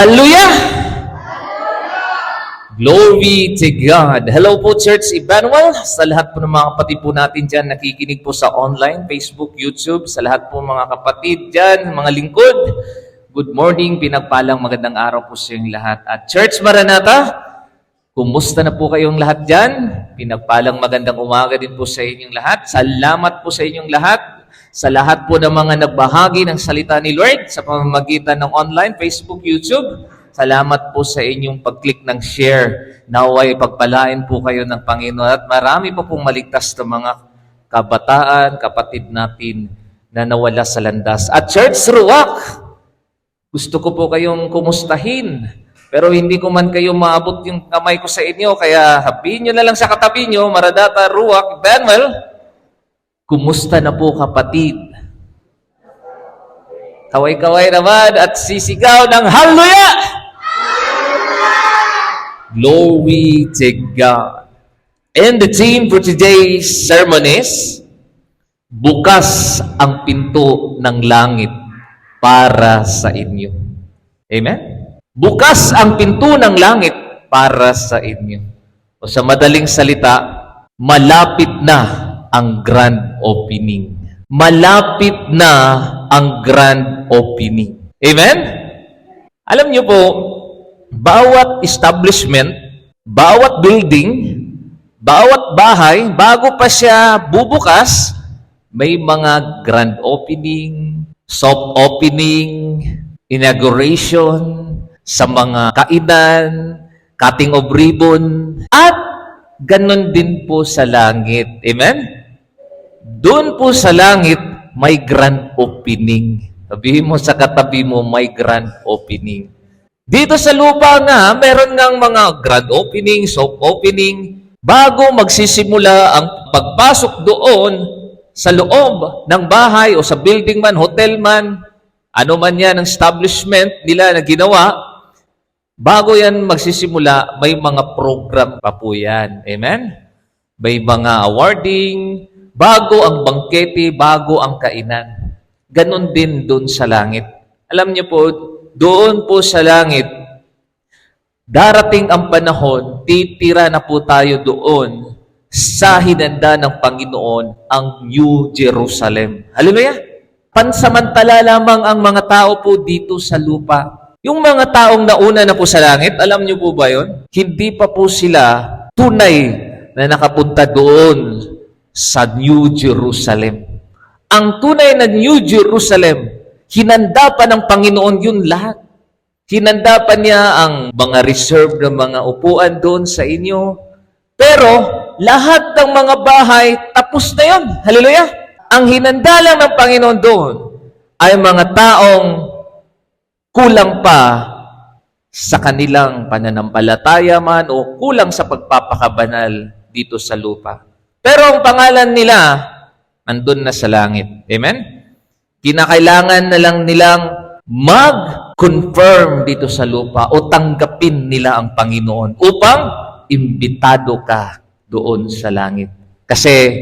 Hallelujah! Glory to God. Hello po, Church Emmanuel. Sa lahat po ng mga kapatid po natin dyan, nakikinig po sa online, Facebook, YouTube. Sa lahat po mga kapatid dyan, mga lingkod. Good morning, pinagpalang magandang araw po sa inyong lahat. At Church Maranatha, kumusta na po kayong lahat dyan? Pinagpalang magandang umaga din po sa inyong lahat. Salamat po sa inyong lahat. Sa lahat po ng mga nagbahagi ng salita ni Lord sa pamamagitan ng online, Facebook, YouTube. Salamat po sa inyong pag-click ng share. Naway pagpalain po kayo ng Panginoon at marami pa pong maligtas na mga kabataan, kapatid natin na nawala sa landas. At Church Ruach, gusto ko po kayong kumustahin. Pero hindi ko man kayo maabot yung kamay ko sa inyo, kaya habihin nyo na lang sa katabi nyo, Maranatha, Ruach, Emmanuel. Kumusta na po kapatid? Kaway-kaway naman at sisigaw ng hallelujah! Glory to God. And the theme for today's sermon is, bukas ang pinto ng langit para sa inyo. Amen? Bukas ang pinto ng langit para sa inyo. O sa madaling salita, malapit na ang grand opening. Malapit na ang grand opening. Amen? Alam niyo po, bawat establishment, bawat building, bawat bahay, bago pa siya bubukas, may mga grand opening, soft opening, inauguration, sa mga kainan, cutting of ribbon, at ganon din po sa langit. Amen? Doon po sa langit, may grand opening. Sabihin mo sa katabi mo, may grand opening. Dito sa lupa nga, meron ngang mga grand opening, soft opening, bago magsisimula ang pagpasok doon sa loob ng bahay o sa building man, hotel man, ano man yan ang establishment nila na ginawa, bago yan magsisimula, may mga program pa po yan. Amen? May mga awarding, bago ang bangkete, bago ang kainan. Ganon din doon sa langit. Alam niyo po, doon po sa langit, darating ang panahon, titira na po tayo doon sa hinanda ng Panginoon, ang New Jerusalem. Hallelujah! Pansamantala lamang ang mga tao po dito sa lupa. Yung mga taong nauna na po sa langit, alam niyo po ba yun? Hindi pa po sila tunay na nakapunta doon sa New Jerusalem. Ang tunay na New Jerusalem, hinanda pa ng Panginoon yun lahat. Hinanda pa niya ang mga reserve ng mga upuan doon sa inyo. Pero, lahat ng mga bahay, tapos na yun. Hallelujah! Ang hinanda lang ng Panginoon doon ay mga taong kulang pa sa kanilang pananampalataya man o kulang sa pagpapakabanal dito sa lupa. Pero ang pangalan nila, nandun na sa langit. Amen? Kinakailangan na lang nilang mag-confirm dito sa lupa o tanggapin nila ang Panginoon upang imbitado ka doon sa langit. Kasi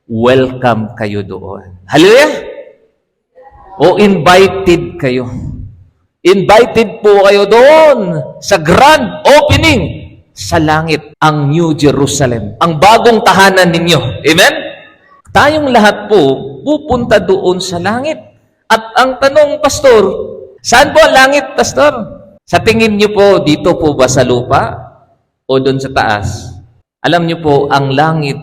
welcome kayo doon. Hallelujah! O invited kayo. Invited po kayo doon sa grand opening sa langit, ang New Jerusalem, ang bagong tahanan ninyo. Amen? Tayong lahat po pupunta doon sa langit. At ang tanong, Pastor, saan po ang langit, Pastor? Sa tingin niyo po, dito po ba sa lupa o doon sa taas? Alam niyo po, ang langit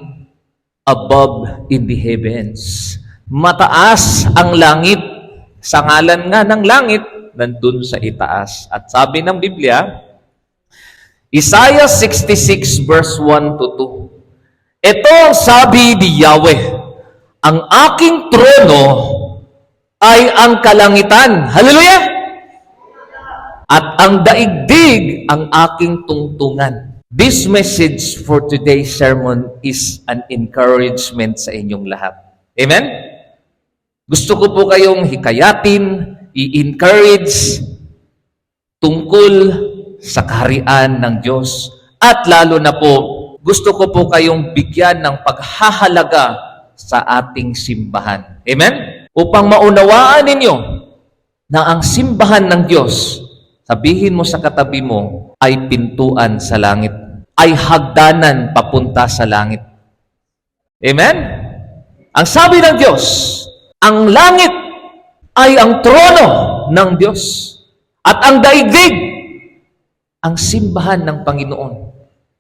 above in the heavens. Mataas ang langit. Sa ngalan nga ng langit, nandun sa itaas. At sabi ng Biblia, Isaiah 66 verse 1 to 2. Ito ang sabi ni Yahweh, ang aking trono ay ang kalangitan. Hallelujah! At ang daigdig ang aking tungtungan. This message for today's sermon is an encouragement sa inyong lahat. Amen? Gusto ko po kayong hikayatin, i-encourage tungkol sa kaharian ng Diyos. At lalo na po, gusto ko po kayong bigyan ng paghahalaga sa ating simbahan. Amen? Upang maunawaan ninyo na ang simbahan ng Diyos Sabihin mo sa katabi mo, ay pintuan sa langit. Ay hagdanan papunta sa langit. Amen? Ang sabi ng Diyos, ang langit ay ang trono ng Diyos. At ang daigdig, ang simbahan ng Panginoon.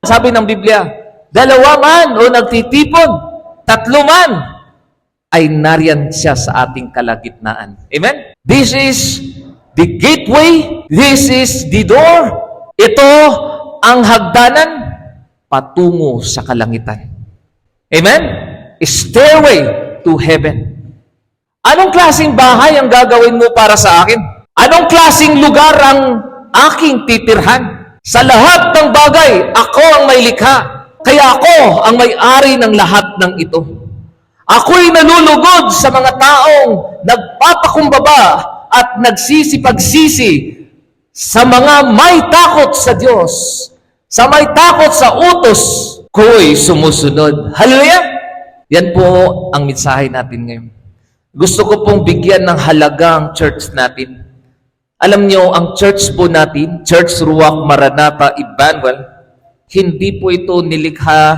Sabi ng Biblia, 2 man o nagtitipon, 3 man, ay nariyan siya sa ating kalagitnaan. Amen? This is the gateway. This is the door. Ito ang hagdanan patungo sa kalangitan. Amen? Stairway to heaven. Anong klaseng bahay ang gagawin mo para sa akin? Anong klaseng lugar ang aking titirhan? Sa lahat ng bagay, ako ang may likha. Kaya ako ang may-ari ng lahat ng ito. Ako'y nalulugod sa mga taong nagpapakumbaba at nagsisipagsisi sa mga may takot sa Diyos, sa may takot sa utos, ko'y sumusunod. Hallelujah! Yan po ang mensahe natin ngayon. Gusto ko pong bigyan ng halagang church natin. Alam nyo, ang church po natin, Church Ruach Maranatha Emmanuel, hindi po ito nilikha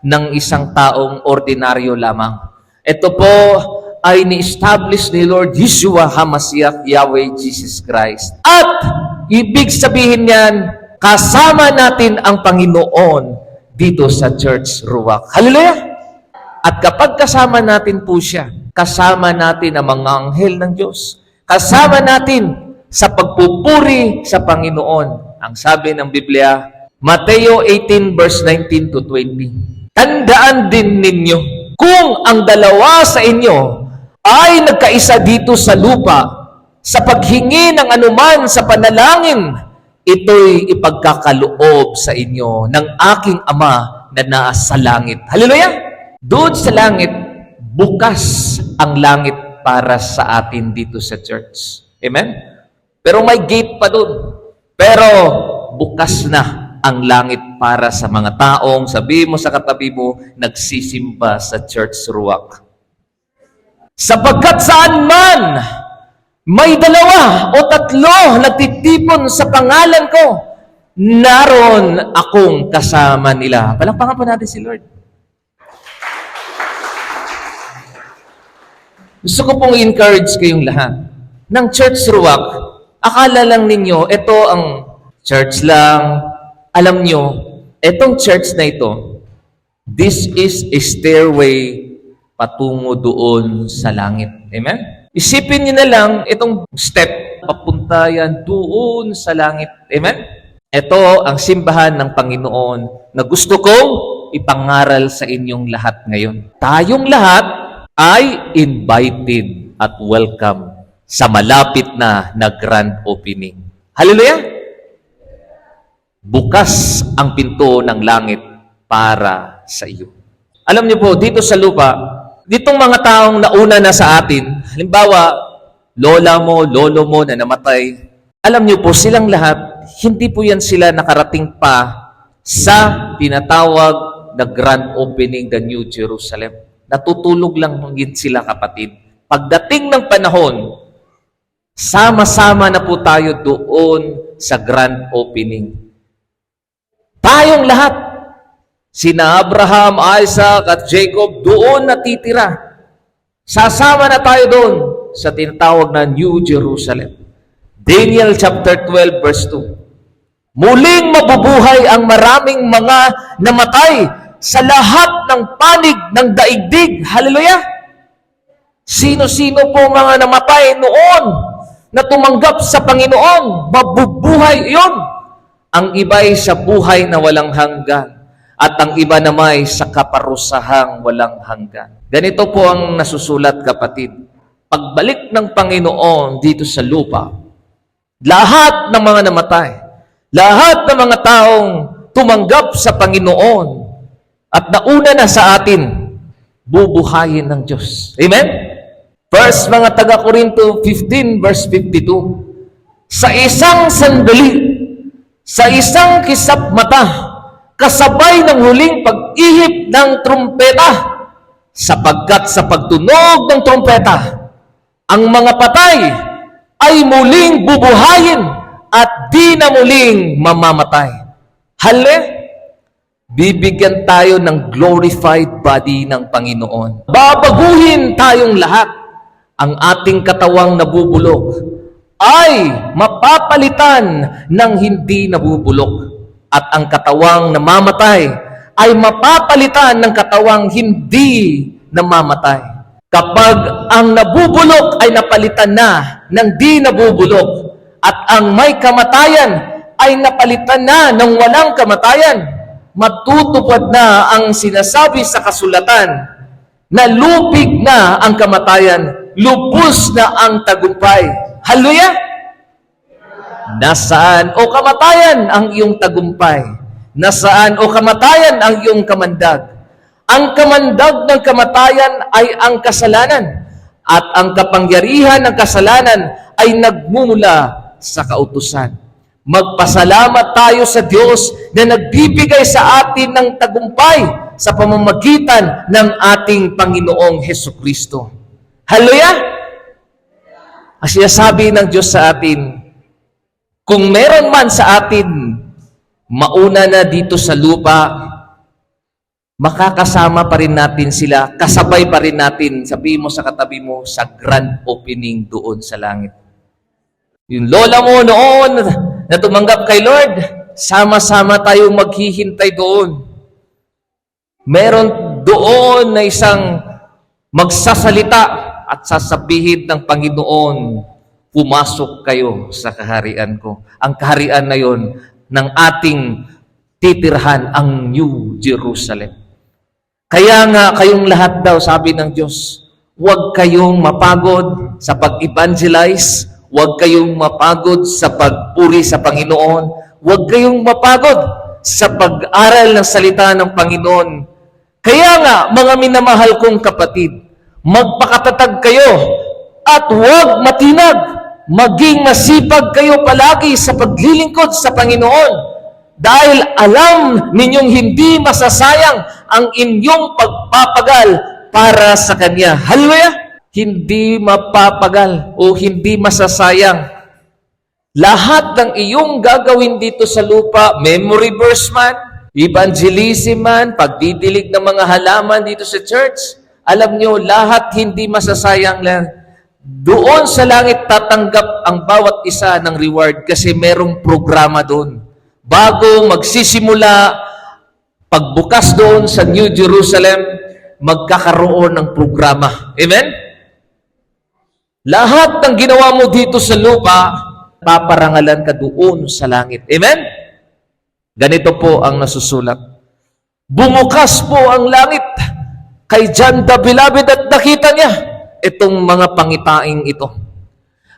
ng isang taong ordinaryo lamang. Ito po ay ni-establish ni Lord Yeshua HaMashiach, Yahweh Jesus Christ. At ibig sabihin niyan, kasama natin ang Panginoon dito sa Church Ruach. Hallelujah! At kapag kasama natin po siya, kasama natin ang mga anghel ng Diyos. Kasama natin sa pagpupuri sa Panginoon. Ang sabi ng Biblia, Mateo 18 verse 19 to 20. Tandaan din ninyo, kung ang 2 sa inyo ay nagkaisa dito sa lupa, sa paghingi ng anuman sa panalangin, ito'y ipagkakaloob sa inyo ng aking Ama na nasa langit. Hallelujah! Doon sa langit, bukas ang langit para sa atin dito sa church. Amen? Pero may gate pa doon. Pero bukas na ang langit para sa mga taong, sabi mo sa katabi mo, nagsisimba sa Church Ruach. Sapagkat saan man may 2 o 3 nagtitipon sa pangalan ko, naroon akong kasama nila. Palakpakan po natin si Lord. Gusto ko pong encourage kayong lahat. Ng Church Ruach, akala lang ninyo, ito ang church lang. Alam nyo, itong church na ito, this is a stairway patungo doon sa langit. Amen? Isipin nyo na lang, itong step, papunta yan doon sa langit. Amen? Ito ang simbahan ng Panginoon na gusto kong ipangaral sa inyong lahat ngayon. Tayong lahat ay invited at welcome sa malapit na grand opening. Hallelujah! Bukas ang pinto ng langit para sa iyo. Alam niyo po, dito sa lupa, ditong mga taong nauna na sa atin, halimbawa, lola mo, lolo mo na namatay, alam niyo po, silang lahat, hindi po yan sila nakarating pa sa tinatawag na grand opening, the New Jerusalem. Natutulog lang hanggang sila, kapatid. Pagdating ng panahon, sama-sama na po tayo doon sa grand opening. Tayong lahat, sina Abraham, Isaac, at Jacob, doon natitira. Sasama na tayo doon sa tinatawag na New Jerusalem. Daniel chapter 12 verse 2. Muling mabubuhay ang maraming mga namatay sa lahat ng panig ng daigdig. Hallelujah! Sino-sino po mga namatay noon na tumanggap sa Panginoon, mabubuhay iyon. Ang iba'y sa buhay na walang hanggan at ang iba namay sa kaparusahang walang hanggan. Ganito po ang nasusulat, kapatid. Pagbalik ng Panginoon dito sa lupa, lahat ng mga namatay, lahat ng mga taong tumanggap sa Panginoon at nauna na sa atin, bubuhayin ng Diyos. Amen? First, mga taga-Korinto 15 verse 52. Sa isang sandali, sa isang kisap mata, kasabay ng huling pag-ihip ng trumpeta, sapagkat sa pagtunog ng trumpeta, ang mga patay ay muling bubuhayin at di na muling mamamatay. Bibigyan tayo ng glorified body ng Panginoon. Babaguhin tayong lahat. Ang ating katawang nabubulok ay mapapalitan ng hindi nabubulok. At ang katawang namamatay ay mapapalitan ng katawang hindi namamatay. Kapag ang nabubulok ay napalitan na ng di nabubulok at ang may kamatayan ay napalitan na ng walang kamatayan, matutupad na ang sinasabi sa kasulatan na lupig na ang kamatayan, lubos na ang tagumpay. Hallelujah! Nasaan o kamatayan ang iyong tagumpay? Nasaan o kamatayan ang iyong kamandag? Ang kamandag ng kamatayan ay ang kasalanan at ang kapangyarihan ng kasalanan ay nagmumula sa kautusan. Magpasalamat tayo sa Diyos na nagbibigay sa atin ng tagumpay sa pamamagitan ng ating Panginoong Hesukristo. Hallelujah! Ang sinasabi ng Diyos sa atin, kung meron man sa atin mauna na dito sa lupa, makakasama pa rin natin sila, kasabay pa rin natin, sabihin mo sa katabi mo, sa grand opening doon sa langit. Yung lola mo noon na tumanggap kay Lord, sama-sama tayong maghihintay doon. Meron doon na isang magsasalita at sasabihin ng Panginoon, pumasok kayo sa kaharian ko. Ang kaharian na yon ng ating titirhan, ang New Jerusalem. Kaya nga kayong lahat daw, sabi ng Diyos, huwag kayong mapagod sa pag-evangelize, huwag kayong mapagod sa pagpuri sa Panginoon, huwag kayong mapagod sa pag-aral ng salita ng Panginoon. Kaya nga, mga minamahal kong kapatid, magpakatatag kayo at huwag matinag. Maging masipag kayo palagi sa paglilingkod sa Panginoon dahil alam ninyong hindi masasayang ang inyong pagpapagal para sa Kanya. Hallelujah! Hindi mapapagal o hindi masasayang. Lahat ng iyong gagawin dito sa lupa, memory verse man, evangelism man, pagdidilig ng mga halaman dito sa church, alam nyo, lahat hindi masasayang lang. Doon sa langit tatanggap ang bawat isa ng reward kasi merong programa doon. Bago magsisimula, pagbukas doon sa New Jerusalem, magkakaroon ng programa. Amen? Lahat ng ginawa mo dito sa lupa, paparangalan ka doon sa langit. Amen? Ganito po ang nasusulat. Bumukas po ang langit kay John the Beloved at nakita niya itong mga pangitaing ito.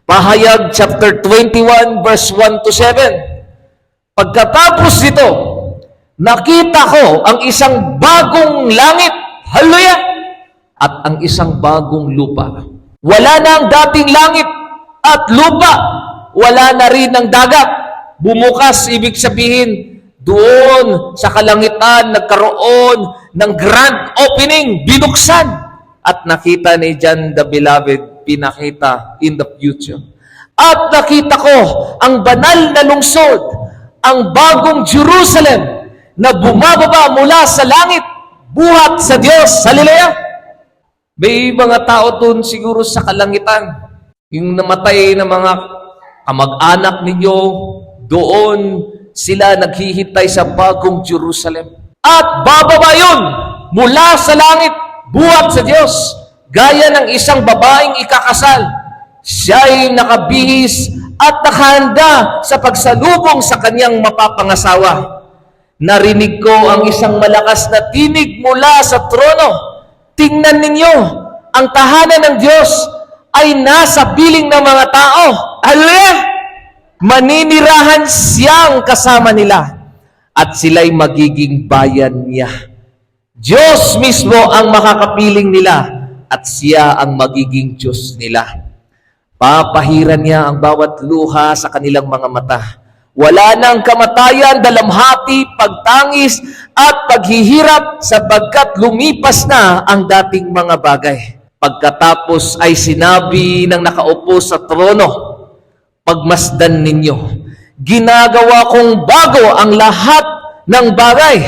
Pahayag chapter 21 verse 1 to 7. Pagkatapos nito, nakita ko ang isang bagong langit, hallelujah, at ang isang bagong lupa. Wala na ang dating langit at lupa, wala na rin ang dagat. Bumukas, ibig sabihin, doon sa kalangitan nagkaroon ng grand opening, binuksan. At nakita ni John the Beloved, pinakita in the future. At nakita ko ang banal na lungsod, ang bagong Jerusalem, na bumababa mula sa langit, buhat sa Diyos. Hallelujah! May mga tao doon siguro sa kalangitan, yung namatay na mga kamag-anak ninyo, doon sila naghihintay sa bagong Jerusalem. At bababa yun mula sa langit, buhat sa Diyos, gaya ng isang babaeng ikakasal. Siya'y nakabihis at nakahanda sa pagsalubong sa kanyang mapapangasawa. Narinig ko ang isang malakas na tinig mula sa trono. Tingnan ninyo, ang tahanan ng Diyos ay nasa piling ng mga tao. Hallelujah! Maninirahan siyang kasama nila at sila'y magiging bayan niya. Diyos mismo ang makakapiling nila at siya ang magiging Diyos nila. Papahiran niya ang bawat luha sa kanilang mga mata. Wala nang kamatayan, dalamhati, pagtangis at paghihirap sapagkat lumipas na ang dating mga bagay. Pagkatapos ay sinabi ng nakaupo sa trono, pagmasdan ninyo, Ginagawa kong bago ang lahat ng bagay.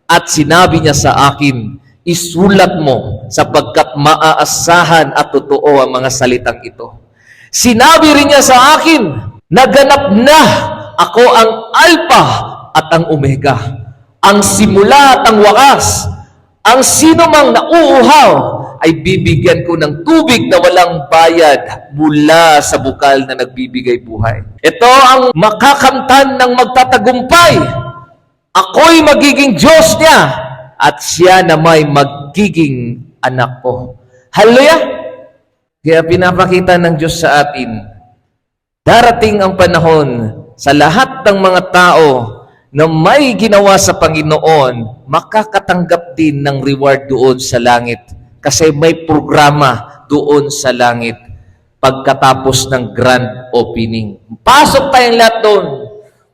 At sinabi niya sa akin, isulat mo sapagkat maaasahan at totoo ang mga salitang ito. Sinabi rin niya sa akin, naganap na ako ang Alpha at ang Omega, ang simula at ang wakas. Ang sino mang nauuhaw ay bibigyan ko ng tubig na walang bayad mula sa bukal na nagbibigay buhay. Ito ang makakamtan ng magtatagumpay. Ako'y magiging Diyos niya at siya na may magiging anak ko. Hallelujah! Kaya pinapakita ng Diyos sa atin, darating ang panahon sa lahat ng mga tao na may ginawa sa Panginoon, makakatanggap din ng reward doon sa langit. Kasi may programa doon sa langit pagkatapos ng grand opening. Pasok tayong lahat doon.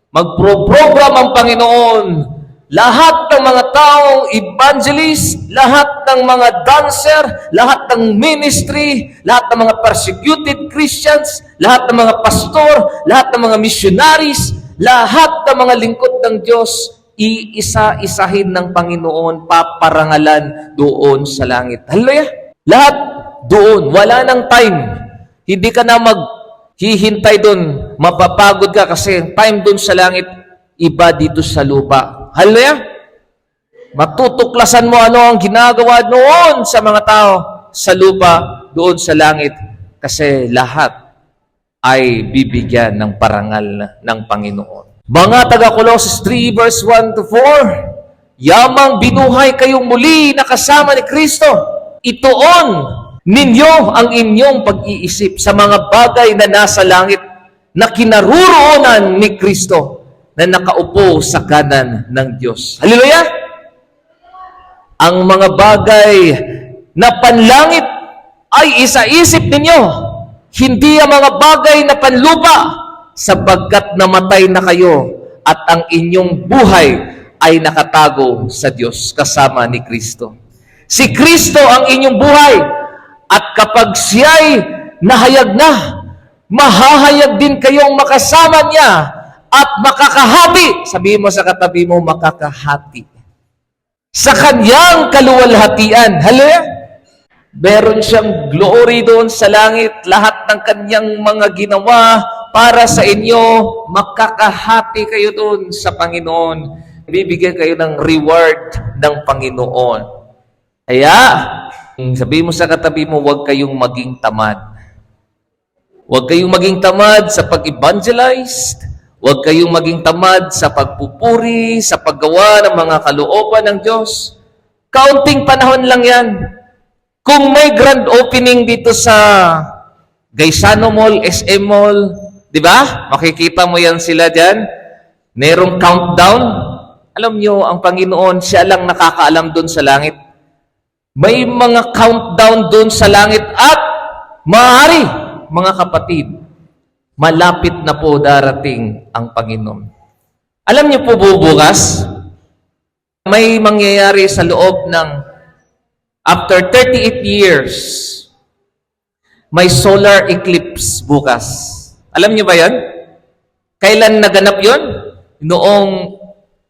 Magpro-program ang Panginoon. Lahat ng mga taong evangelist, lahat ng mga dancer, lahat ng ministry, lahat ng mga persecuted Christians, lahat ng mga pastor, lahat ng mga missionaries, lahat ng mga lingkod ng Diyos, iisa-isahin ng Panginoon, paparangalan doon sa langit. Hallelujah! Lahat doon. Wala nang time. Hindi ka na maghihintay doon. Mapapagod ka kasi time doon sa langit, iba dito sa lupa. Hallelujah! Matutuklasan mo ano ang ginagawa noon sa mga tao sa lupa, doon sa langit. Kasi lahat ay bibigyan ng parangal ng Panginoon. Mga taga-Colossus 3 verse 1 to 4, yamang binuhay kayong muli na kasama ni Kristo. Ituon ninyo ang inyong pag-iisip sa mga bagay na nasa langit na kinaruroonan ni Kristo na nakaupo sa kanan ng Diyos. Hallelujah! Ang mga bagay na panlangit ay isa-isip ninyo, hindi ang mga bagay na panlupa, sapagkat namatay na kayo at ang inyong buhay ay nakatago sa Diyos kasama ni Kristo. Si Kristo ang inyong buhay at kapag siya'y nahayag na, mahahayag din kayong makasama niya at makakahati. Sabihin mo sa katabi mo, makakahati. Sa kanyang kaluwalhatian. Hallelujah! Meron siyang glory doon sa langit. Lahat ng kanyang mga ginawa para sa inyo, makakahati kayo doon sa Panginoon. Bibigyan kayo ng reward ng Panginoon. Kaya, sabihin mo sa katabi mo, huwag kayong maging tamad. Huwag kayong maging tamad sa pag-evangelize. Huwag kayong maging tamad sa pagpupuri, sa paggawa ng mga kalooban ng Diyos. Kaunting panahon lang yan. Kung may grand opening dito sa Gaisano Mall, SM Mall, di ba? Makikita mo yan sila dyan. Merong countdown. Alam nyo, ang Panginoon, siya lang nakakaalam doon sa langit. May mga countdown doon sa langit at maaari, mga kapatid, malapit na po darating ang Panginoon. Alam niyo po bukas, may mangyayari sa loob ng after 38 years, may solar eclipse bukas. Alam niyo ba yan? Kailan naganap yon? Noong,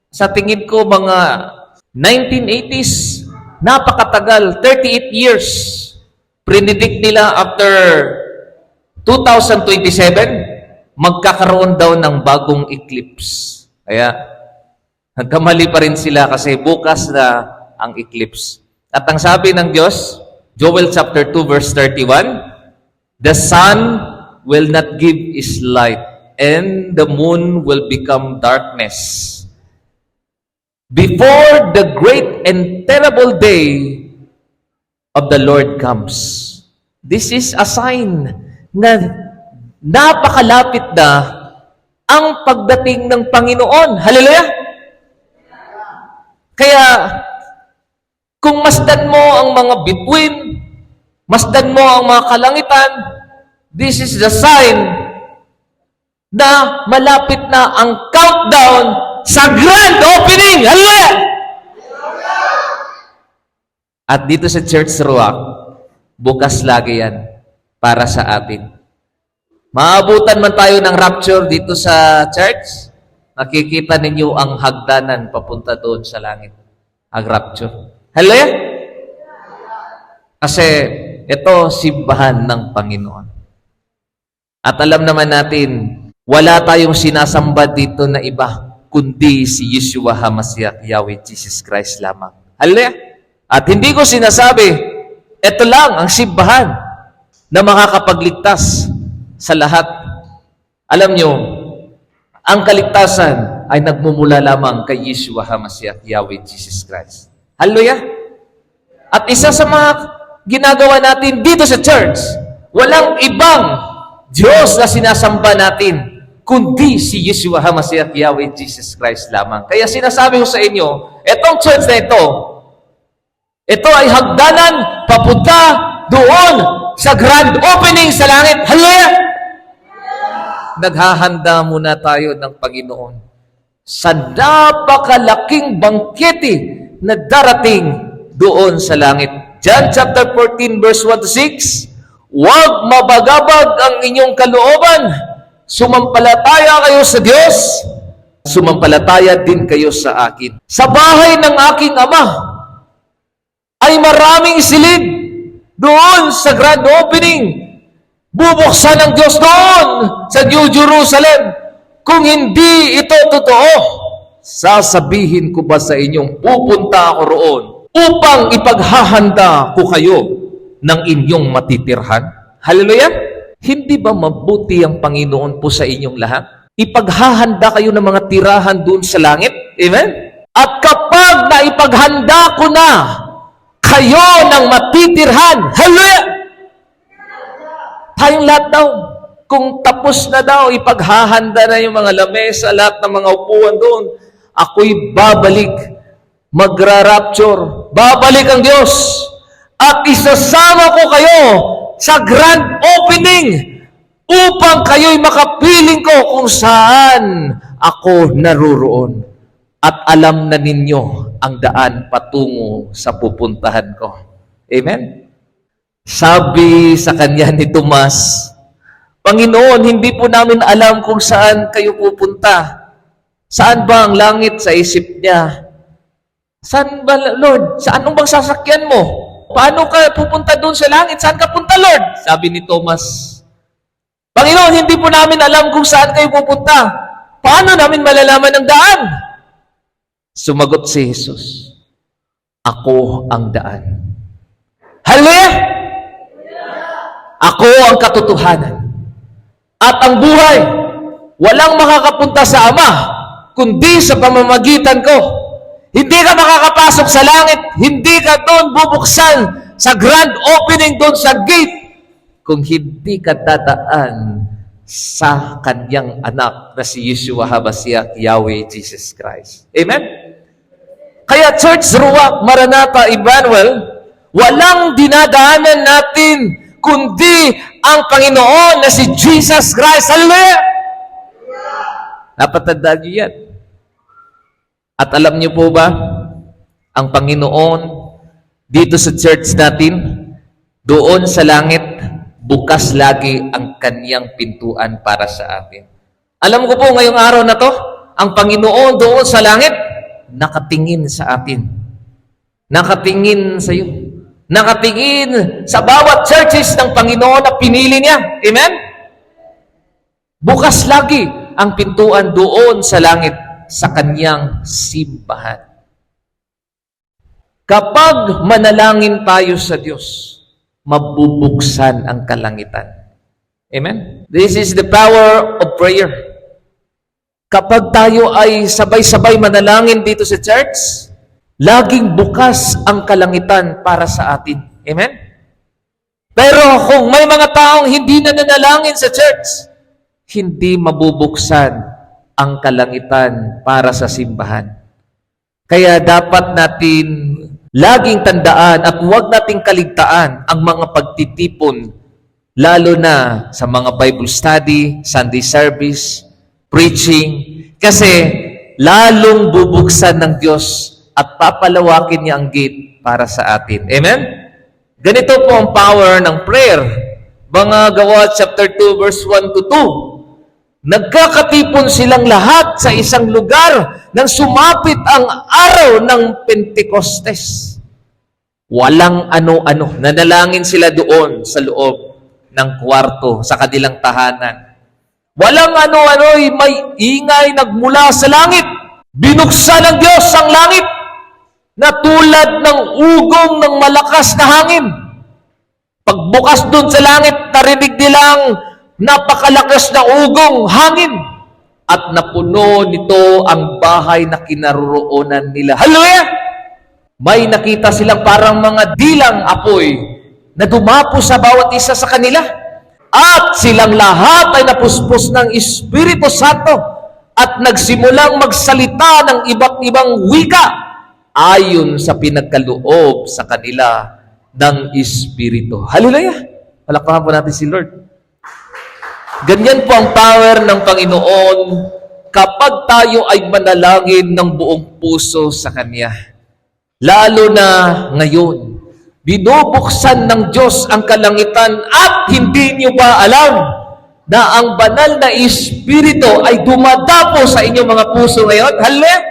sa tingin ko, mga 1980s, napakatagal, 38 years. Predict nila after 2027, magkakaroon daw ng bagong eclipse. Kaya, nagkamali pa rin sila kasi bukas na ang eclipse. At ang sabi ng Diyos, Joel chapter 2 verse 31, the sun will not give its light, and the moon will become darkness before the great and terrible day of the Lord comes. This is a sign na napakalapit na ang pagdating ng Panginoon. Hallelujah! Kaya, kung masdan mo ang mga bituin, masdan mo ang mga kalangitan, this is the sign na malapit na ang countdown sa grand opening. Hallelujah! At dito sa Church Ruach, bukas lagi yan para sa atin. Maabutan man tayo ng rapture dito sa church, nakikita ninyo ang hagdanan papunta doon sa langit. Ang rapture. Hallelujah? Kasi ito, simbahan ng Panginoon. At alam naman natin, wala tayong sinasamba dito na iba, kundi si Yeshua HaMashiach, Yahweh Jesus Christ lamang. Hallelujah? At hindi ko sinasabi, ito lang ang simbahan na makakapagligtas sa lahat. Alam nyo, ang kaligtasan ay nagmumula lamang kay Yeshua HaMashiach, Yahweh Jesus Christ. Hallelujah? At isa sa mga ginagawa natin dito sa church, walang ibang Diyos na sinasamba natin, kundi si Yeshua HaMashiach, Yahweh Jesus Christ lamang. Kaya sinasabi ko sa inyo, etong church na ito ay hagdanan papunta doon sa grand opening sa langit. Hallelujah! Naghahanda muna tayo ng Panginoon sa napakalaking bangkete na darating doon sa langit. John chapter 14 verse 1 to 6, huwag mabagabag ang inyong kalooban. Sumampalataya kayo sa Diyos, sumampalataya din kayo sa akin. Sa bahay ng aking Ama ay maraming silid doon sa grand opening. Bubuksan ng Diyos doon sa New Jerusalem. Kung hindi ito totoo, sasabihin ko ba sa inyong pupunta ako roon upang ipaghahanda ko kayo ng inyong matitirhan? Hallelujah! Hindi ba mabuti ang Panginoon po sa inyong lahat? Ipaghahanda kayo ng mga tirahan doon sa langit. Amen? At kapag naipaghanda ko na kayo ng matitirhan, hallelujah! Tayong lahat daw, kung tapos na daw, ipaghahanda na yung mga lamesa, lahat ng mga upuan doon, ako'y babalik, magra-rapture, babalik ang Diyos, at isasama ko kayo sa grand opening upang kayo'y makapiling ko kung saan ako naruroon. At alam na ninyo ang daan patungo sa pupuntahan ko. Amen? Sabi sa kanya ni Tomas, Panginoon, hindi po namin alam kung saan kayo pupunta. Saan ba ang langit sa isip niya? Saan ba, Lord? Saan bang sasakyan mo? Paano ka pupunta doon sa langit? Saan ka punta, Lord? Sabi ni Thomas, Panginoon, hindi po namin alam kung saan kayo pupunta. Paano namin malalaman ang daan? Sumagot si Jesus, ako ang daan. Hallelujah! Ako ang katotohanan. At ang buhay, walang makakapunta sa Ama, kundi sa pamamagitan ko. Hindi ka makakapasok sa langit, hindi ka doon bubuksan sa grand opening doon sa gate, kung hindi ka dadaan sa kanyang anak na si Yeshua HaMashiach, Yahweh Jesus Christ. Amen? Kaya Church Ruach Maranatha Emmanuel, walang dinadaanan natin kundi ang Panginoon na si Jesus Christ. Hallelujah! Napatandaan niyo yan. At alam niyo po ba, ang Panginoon dito sa church natin, doon sa langit, bukas lagi ang kanyang pintuan para sa atin. Alam ko po ngayong araw na to, ang Panginoon doon sa langit, nakatingin sa atin. Nakatingin sa iyo. Nakatingin sa bawat churches ng Panginoon na pinili niya. Amen? Bukas lagi ang pintuan doon sa langit sa kanyang simbahan. Kapag manalangin tayo sa Diyos, mabubuksan ang kalangitan. Amen? This is the power of prayer. Kapag tayo ay sabay-sabay manalangin dito sa church, laging bukas ang kalangitan para sa atin. Amen? Pero kung may mga taong hindi na nanalangin sa church, hindi mabubuksan ang kalangitan para sa simbahan. Kaya dapat natin laging tandaan at huwag nating kaligtaan ang mga pagtitipon, lalo na sa mga Bible study, Sunday service, preaching, kasi lalong bubuksan ng Diyos at papalawakin niya ang gate para sa atin. Amen? Ganito po ang power ng prayer. Mga Gawa chapter 2 verse 1 to 2. Nagkakatipon silang lahat sa isang lugar nang sumapit ang araw ng Pentecostes. Walang ano-ano. Nanalangin sila doon sa loob ng kwarto, sa kanilang tahanan. Walang ano-ano, may ingay nagmula sa langit. Binuksan ng Diyos ang langit na tulad ng ugong ng malakas na hangin. Pagbukas doon sa langit, narinig nilang napakalakas na ugong hangin at napuno nito ang bahay na kinaroroonan nila. Hallelujah! May nakita silang parang mga dilang apoy na dumapo sa bawat isa sa kanila. At silang lahat ay napuspos ng Espiritu Santo at nagsimulang magsalita ng iba't ibang wika ayon sa pinagkaloob sa kanila ng Espiritu. Hallelujah! Palakpakan po natin si Lord. Ganyan po ang power ng Panginoon kapag tayo ay manalangin ng buong puso sa Kanya. Lalo na ngayon, binubuksan ng Diyos ang kalangitan at hindi niyo ba alam na ang banal na Espiritu ay dumadapo sa inyong mga puso ngayon? Hallelujah!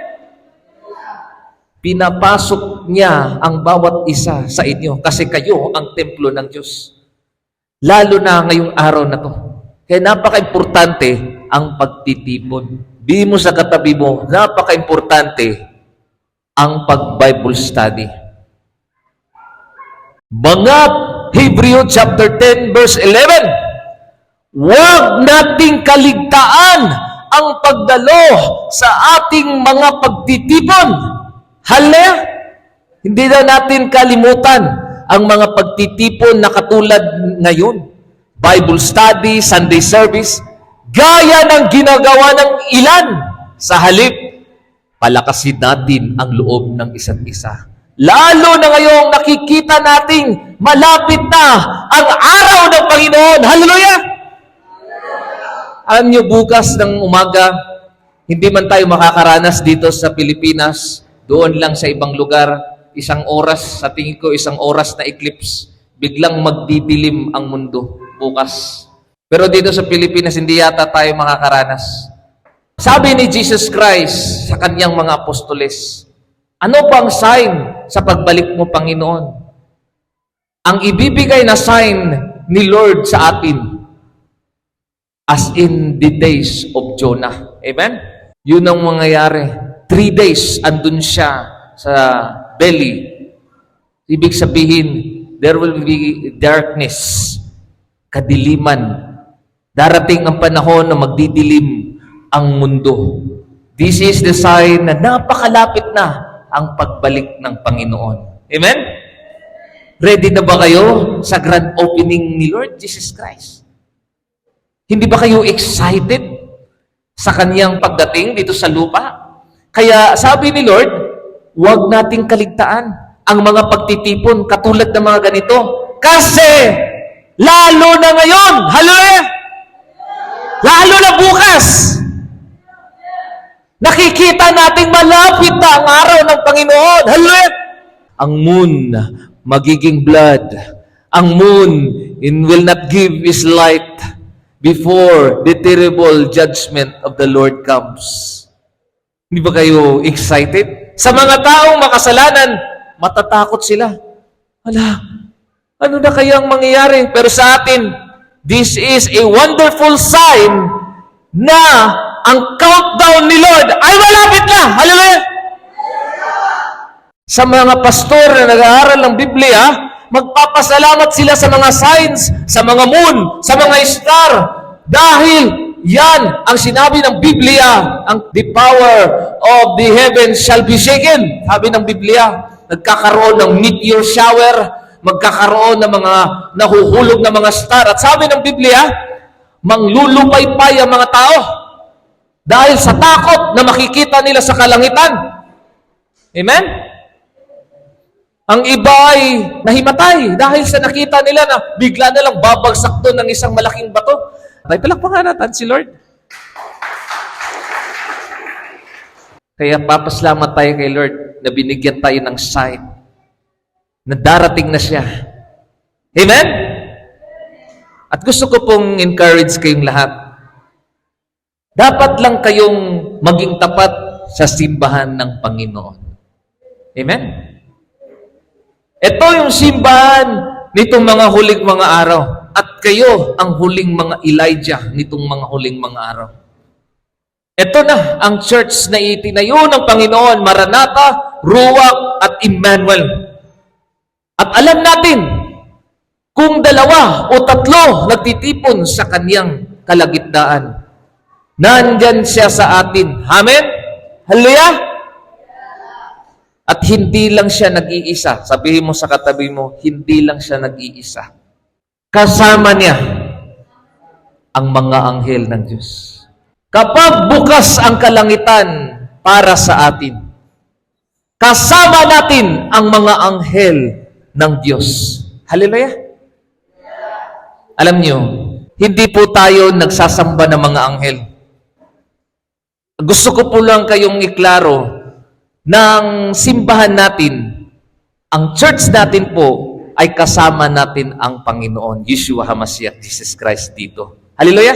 Pinapasok niya ang bawat isa sa inyo kasi kayo ang templo ng Diyos. Lalo na ngayong araw na to. Kaya napaka-importante ang pagtitipon. Di mo sa katabi mo, napaka-importante ang pag-Bible study. Mga Hebreo chapter 10 verse 11, huwag nating kaligtaan ang pagdalo sa ating mga pagtitipon. Hallelujah! Hindi na natin kalimutan ang mga pagtitipon na katulad ngayon. Bible study, Sunday service, gaya ng ginagawa ng ilan. Sa halip, palakasin natin ang loob ng isa't isa. Lalo na ngayong nakikita nating malapit na ang araw ng Panginoon. Hallelujah! Alam niyo, bukas ng umaga, hindi man tayo makakaranas dito sa Pilipinas, doon lang sa ibang lugar, isang oras, sa tingin ko isang oras na eclipse, biglang magdidilim ang mundo bukas. Pero dito sa Pilipinas, hindi yata tayo makakaranas. Sabi ni Jesus Christ sa kanyang mga apostoles, ano ba ang sign sa pagbalik mo, Panginoon? Ang ibibigay na sign ni Lord sa atin, as in the days of Jonah. Amen? Yun ang mangyayari. 3 days, andun siya sa belly. Ibig sabihin, there will be darkness, kadiliman. Darating ang panahon na magdidilim ang mundo. This is the sign na napakalapit na ang pagbalik ng Panginoon. Amen? Ready na ba kayo sa grand opening ni Lord Jesus Christ? Hindi ba kayo excited sa kanyang pagdating dito sa lupa? Kaya sabi ni Lord, huwag nating kaligtaan ang mga pagtitipon katulad ng mga ganito. Kasi lalo na ngayon, hallelujah! Lalo na bukas, nakikita nating malapit na ang araw ng Panginoon. Hallelujah! Ang moon magiging blood. Ang moon will not give his light before the terrible judgment of the Lord comes. Hindi ba kayo excited? Sa mga taong makasalanan, matatakot sila. Hala, ano na kayang mangyayari? Pero sa atin, this is a wonderful sign na ang countdown ni Lord ay malapit na. Hallelujah! Sa mga pastor na nag-aaral ng Biblia, magpapasalamat sila sa mga signs, sa mga moon, sa mga star. Dahil yan ang sinabi ng Biblia, ang the power of the heavens shall be shaken. Sabi ng Biblia, nagkakaroon ng meteor shower, magkakaroon ng mga nahuhulog na mga star. At sabi ng Biblia, manglulupaypay ang mga tao dahil sa takot na makikita nila sa kalangitan. Amen? Ang iba ay nahimatay dahil sa nakita nila na bigla na lang babagsak doon ng isang malaking bato. Ay, palakpakan natin si Lord. Kaya papaslamat tayo kay Lord na binigyan tayo ng sign na darating na siya. Amen? At gusto ko pong encourage kayong lahat. Dapat lang kayong maging tapat sa simbahan ng Panginoon. Amen? Ito yung simbahan nitong mga huling mga araw. At kayo ang huling mga Elijah nitong mga huling mga araw. Ito na ang church na itinayo ng Panginoon, Maranatha, Ruach, at Emmanuel. At alam natin, kung 2 o 3 nagtitipon sa kaniyang kalagitnaan, nandyan siya sa atin. Amen? Hallelujah? At hindi lang siya nag-iisa. Sabihin mo sa katabi mo, hindi lang siya nag-iisa. Kasama niya ang mga anghel ng Diyos. Kapag bukas ang kalangitan para sa atin, kasama natin ang mga anghel ng Diyos. Hallelujah? Alam niyo, hindi po tayo nagsasamba ng mga anghel. Gusto ko po lang kayong iklaro ng simbahan natin, ang church natin po ay kasama natin ang Panginoon, Yeshua HaMashiach, Jesus Christ dito. Hallelujah?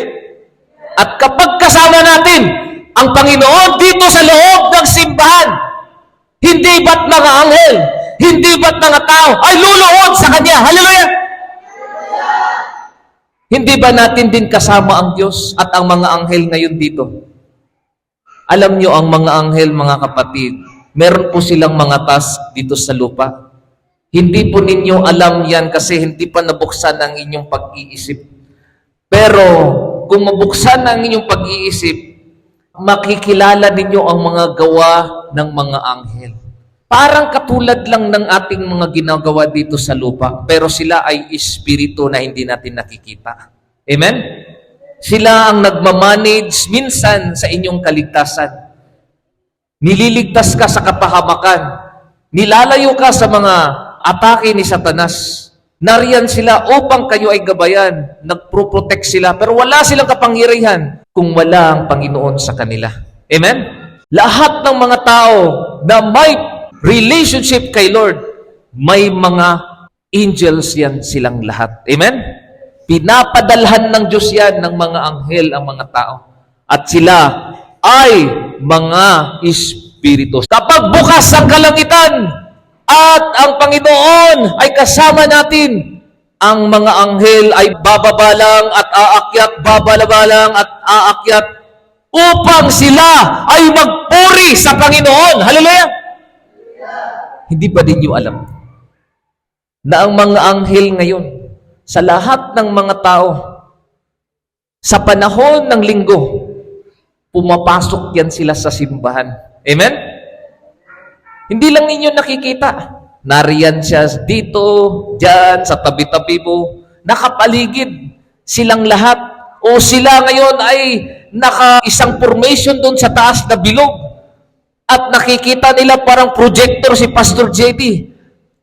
At kapag kasama natin ang Panginoon dito sa loob ng simbahan, hindi ba't mga anghel, hindi ba't mga tao ay luluhod sa Kanya? Hallelujah! Hindi ba natin din kasama ang Diyos at ang mga anghel ngayon dito? Alam nyo, ang mga anghel, mga kapatid, meron po silang mga task dito sa lupa. Hindi po ninyo alam yan kasi hindi pa nabuksan ang inyong pag-iisip. Pero kung mabuksan ang inyong pag-iisip, makikilala ninyo ang mga gawa ng mga anghel. Parang katulad lang ng ating mga ginagawa dito sa lupa, pero sila ay espiritu na hindi natin nakikita. Amen? Sila ang nagmamanage minsan sa inyong kaligtasan. Nililigtas ka sa kapahamakan. Nilalayo ka sa mga atake ni Satanas. Nariyan sila upang kayo ay gabayan. Nagpro-protect sila, pero wala silang kapangyarihan kung wala ang Panginoon sa kanila. Amen? Lahat ng mga tao na may relationship kay Lord, may mga angels yan silang lahat. Amen? Pinapadalhan ng Diyos yan ng mga anghel ang mga tao. At sila ay mga espiritu. Kapag bukas ang kalangitan at ang Panginoon ay kasama natin, ang mga anghel ay bababalang at aakyat, babalabalang at aakyat upang sila ay magpuri sa Panginoon. Hallelujah! Hindi ba din niyo alam na ang mga anghel ngayon sa lahat ng mga tao sa panahon ng linggo, pumapasok yan sila sa simbahan. Amen? Hindi lang ninyo nakikita. Nariyan siya dito, dyan, sa tabi-tabi mo. Nakapaligid silang lahat. O sila ngayon ay naka-isang formation doon sa taas na bilog. At nakikita nila parang projector si Pastor JD.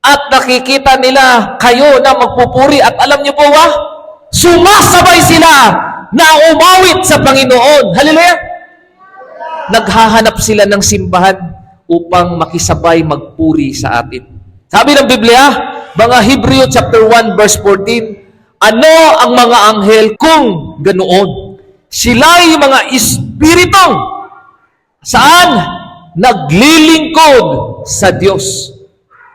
At nakikita nila kayo na magpupuri. At alam niyo po ba? Sumasabay sila na umawit sa Panginoon. Hallelujah! Naghahanap sila ng simbahan upang makisabay magpuri sa atin. Sabi ng Biblia, mga Hebreo chapter 1 verse 14, ano ang mga anghel kung ganoon? Sila'y mga espiritong saan? Naglilingkod sa Diyos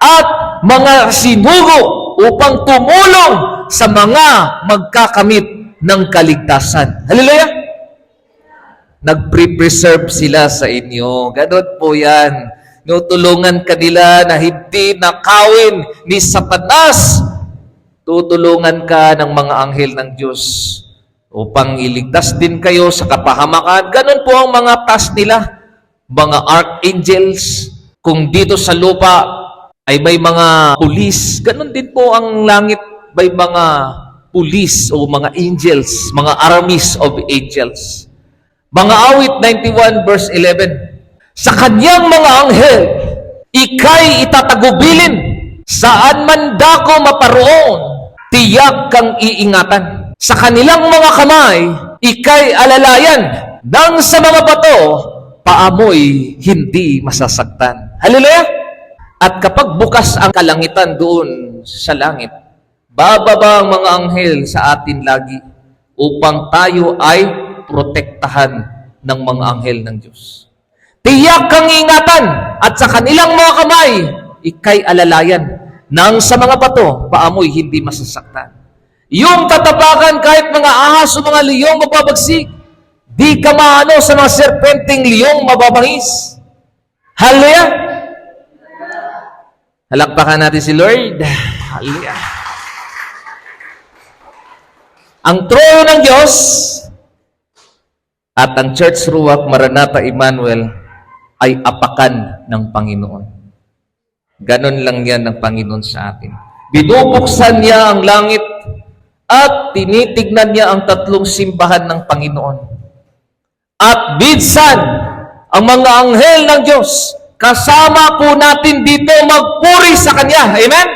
at mga sinugo upang tumulong sa mga magkakamit ng kaligtasan. Hallelujah! Nagpre-preserve sila sa inyo. Ganun po yan. Tutulungan kanila na hindi nakawin ni Satanas. Tutulungan ka ng mga anghel ng Diyos upang iligtas din kayo sa kapahamakan. Ganun po ang mga task nila. Mga archangels. Kung dito sa lupa ay may mga pulis, ganun din po ang langit. May mga pulis o mga angels, mga armies of angels. Mga awit 91 verse 11. Sa kanyang mga anghel, ikay itatagubilin. Saan man dako maparoon, tiyak kang iingatan. Sa kanilang mga kamay, ikay alalayan. Nang sa mga bato, paamoy hindi masasaktan. Hallelujah! At kapag bukas ang kalangitan doon sa langit, Bababa ang mga anghel sa atin lagi upang tayo ay protektahan ng mga anghel ng Diyos. Tiyak kang ingatan at sa kanilang mga kamay, ikay alalayan nang sa mga bato, paamoy hindi masasaktan. Yung tatapakan kahit mga ahas o mga liyong mababagsik, di ka maano sa mga serpenteng liyong mababangis. Hallelujah! Halakpakan natin si Lord. Hallelujah! Ang trono ng Diyos at ang Church Ruach Maranatha Emmanuel ay apakan ng Panginoon. Ganon lang yan ng Panginoon sa atin. Binubuksan niya ang langit at tinitignan niya ang tatlong simbahan ng Panginoon. At minsan, ang mga anghel ng Diyos, kasama po natin dito magpuri sa Kanya. Amen?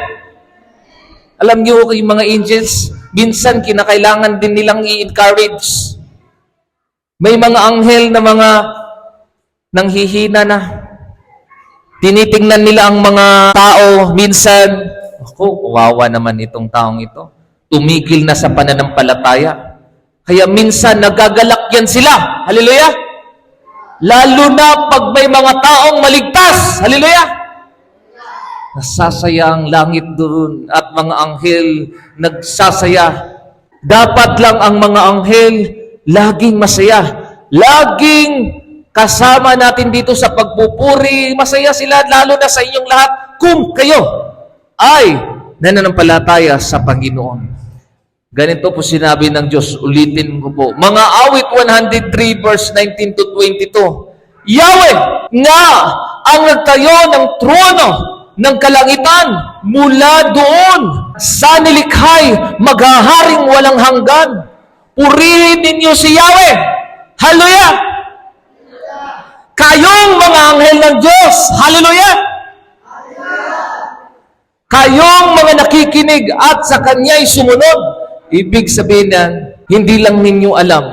Alam niyo, yung mga angels, minsan kinakailangan din nilang i-encourage. May mga anghel na mga nanghihina na. Tinitingnan nila ang mga tao minsan, kawawa naman itong taong ito. Tumigil na sa pananampalataya. Kaya minsan nagagalak yan sila. Hallelujah! Lalo na pag may mga taong maligtas. Hallelujah! Nasasaya ang langit doon at mga anghel nagsasaya. Dapat lang ang mga anghel laging masaya. Laging kasama natin dito sa pagpupuri. Masaya sila lalo na sa inyong lahat kung kayo ay nananampalataya sa Panginoon. Ganito po sinabi ng Diyos, ulitin ko po. Mga awit 103 verse 19 to 22. Yahweh nga ang nagtayo ng trono ng kalangitan mula doon sa nilikhay maghaharing walang hanggan. Purihin ninyo si Yahweh. Hallelujah! Kayong mga anghel ng Diyos. Hallelujah! Kayong mga nakikinig at sa Kanya'y sumunod. Ibig sabihin na, hindi lang ninyo alam,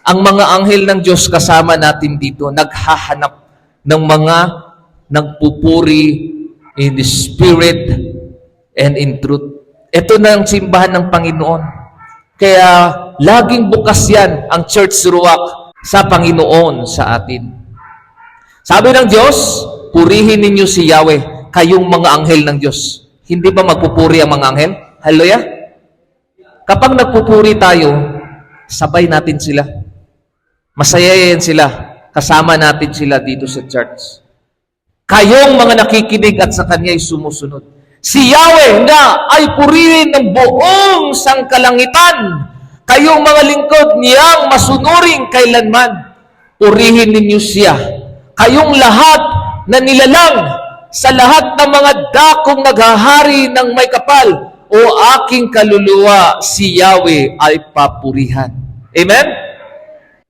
ang mga anghel ng Diyos kasama natin dito, naghahanap ng mga nagpupuri in the Spirit and in truth. Ito na ang simbahan ng Panginoon. Kaya, laging bukas yan ang Church Ruach sa Panginoon sa atin. Sabi ng Diyos, purihin ninyo si Yahweh, kayong mga anghel ng Diyos. Hindi ba magpupuri ang mga anghel? Hallelujah? Kapag nagpupuri tayo, sabay natin sila. Masayayan sila. Kasama natin sila dito sa church. Kayong mga nakikinig at sa Kanya'y sumusunod. Si Yahweh na ay purihin ng buong sangkalangitan. Kayong mga lingkod niyang masunuring kailanman. Purihin ninyo siya. Kayong lahat na nilalang sa lahat ng mga dakong naghahari ng may kapal, o aking kaluluwa, si Yahweh ay papurihan. Amen?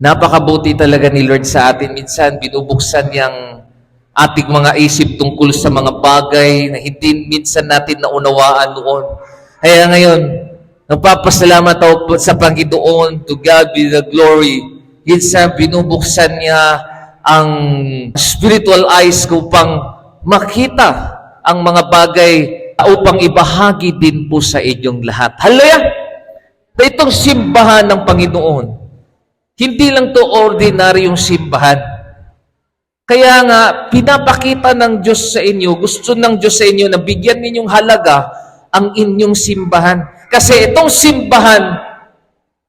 Napakabuti talaga ni Lord sa atin. Minsan, binubuksan niyang ating mga isip tungkol sa mga bagay na hindi minsan natin naunawaan noon. Kaya ngayon, nagpapasalamat ako sa Panginoon. To God be the glory. Minsan, binubuksan niya ang spiritual eyes ko upang makita ang mga bagay upang ibahagi din po sa inyong lahat. Hallelujah! Itong simbahan ng Panginoon, hindi lang to ordinaryong simbahan. Kaya nga, pinapakita ng Diyos sa inyo, gusto ng Diyos sa inyo na bigyan ninyong halaga ang inyong simbahan. Kasi itong simbahan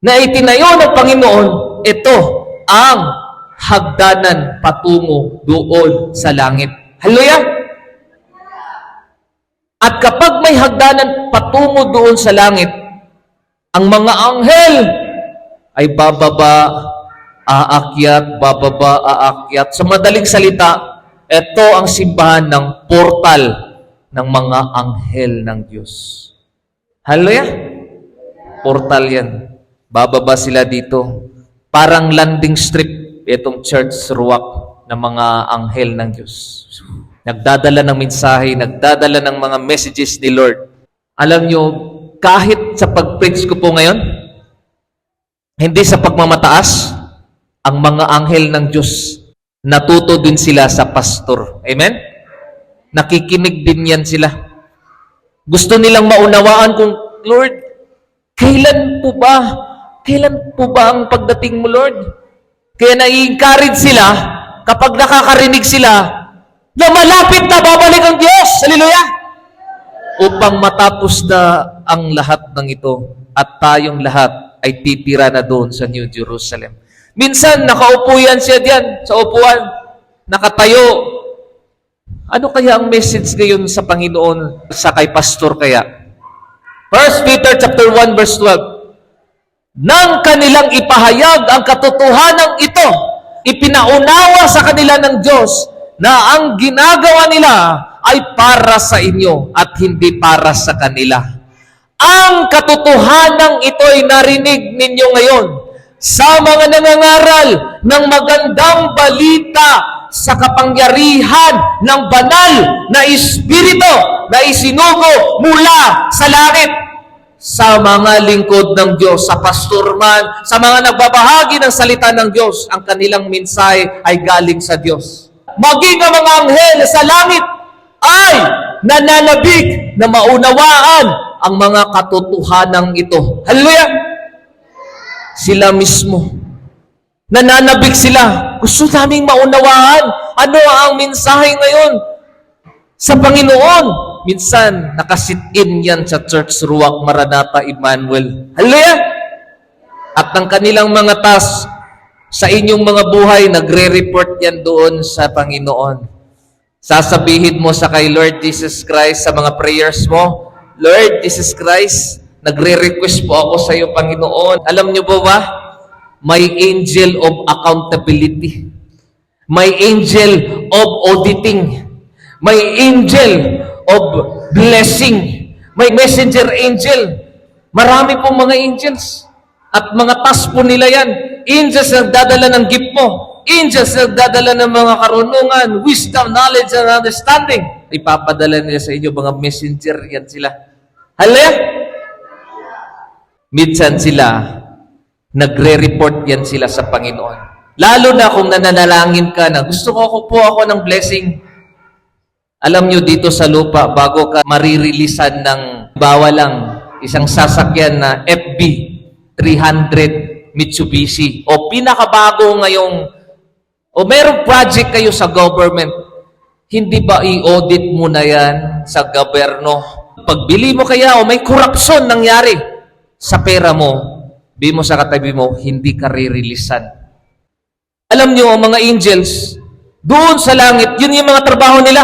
na itinayo ng Panginoon, ito ang hagdanan patungo doon sa langit. Hallelujah! At kapag may hagdanan patungo doon sa langit, ang mga anghel ay bababa, aakyat, bababa, aakyat. Sa madaling salita, ito ang simbahan ng portal ng mga anghel ng Diyos. Hallelujah? Portal yan. Bababa sila dito. Parang landing strip itong Church Ruach ng mga anghel ng Diyos. Nagdadala ng mensahe, nagdadala ng mga messages ni Lord. Alam nyo, kahit sa pag-preach ko po ngayon, hindi sa pagmamataas, ang mga anghel ng Diyos, natuto din sila sa pastor. Amen? Nakikinig din yan sila. Gusto nilang maunawaan kung Lord, kailan po ba? Kailan po ba ang pagdating mo, Lord? Kaya nai-encourage sila kapag nakakarinig sila na malapit na babalik ang Diyos. Hallelujah! Upang matapos na ang lahat ng ito at tayong lahat ay titira na doon sa New Jerusalem. Minsan, nakaupo yan siya diyan sa upuan, nakatayo. Ano kaya ang message ngayon sa Panginoon sa kay pastor kaya? 1 Peter chapter 1 verse 12. Nang kanilang ipahayag ang katotohanan ito, ipinaunawa sa kanila ng Diyos na ang ginagawa nila ay para sa inyo at hindi para sa kanila. Ang katotohanan ito ay narinig ninyo ngayon sa mga nangangaral ng magandang balita sa kapangyarihan ng banal na Espiritu na isinugo mula sa langit sa mga lingkod ng Diyos, sa pastor man, sa mga nagbabahagi ng salita ng Diyos, ang kanilang mensahe ay galing sa Diyos. Maging ang mga anghel sa langit ay nananabik na maunawaan ang mga katotohanan ito. Hallelujah! Sila mismo. Nananabik sila. Gusto naming maunawaan ano ang mensahe ngayon sa Panginoon. Minsan, nakasit-in yan sa Church Ruach Maranatha Emmanuel. Hallelujah! At ng kanilang mga task sa inyong mga buhay, nagre-report yan doon sa Panginoon. Sasabihin mo sa kay Lord Jesus Christ sa mga prayers mo, Lord Jesus Christ, nagre-request po ako sa iyo, Panginoon. Alam niyo ba? May angel of accountability. May angel of auditing. May angel of blessing. May messenger angel. Marami pong mga angels. At mga task po nila yan. Angels na nagdadala ng gift mo. Angels na nagdadala ng mga karunungan, wisdom, knowledge, and understanding. Ipapadala nila sa inyo mga messenger. Yan sila. Hallelujah! Minsan sila, nagre-report yan sila sa Panginoon. Lalo na kung nananalangin ka na, gusto ko po ako ng blessing. Alam nyo, dito sa lupa, bago ka maririlisan ng bawalang isang sasakyan na FB 300 Mitsubishi, o pinakabago ngayong, o merong project kayo sa government, hindi ba i-audit mo na yan sa gobyerno? Pagbili mo kaya, o may korupsyon nangyari sa pera mo, bi mo sa katabi mo, hindi ka ririlisan. Alam nyo, ang mga angels, doon sa langit, yun yung mga trabaho nila.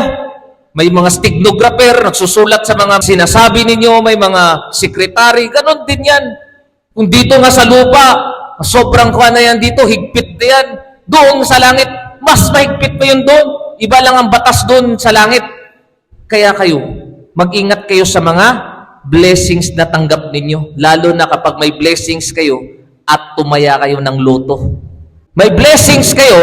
May mga stenographer, nagsusulat sa mga sinasabi ninyo, may mga sekretary, ganon din yan. Kung dito nga sa lupa, sobrang kuha na yan dito, higpit na yan. Doon sa langit, mas mahigpit pa yun doon. Iba lang ang batas doon sa langit. Kaya kayo, mag-ingat kayo sa mga blessings na tanggap ninyo. Lalo na kapag may blessings kayo at tumaya kayo ng loto. May blessings kayo,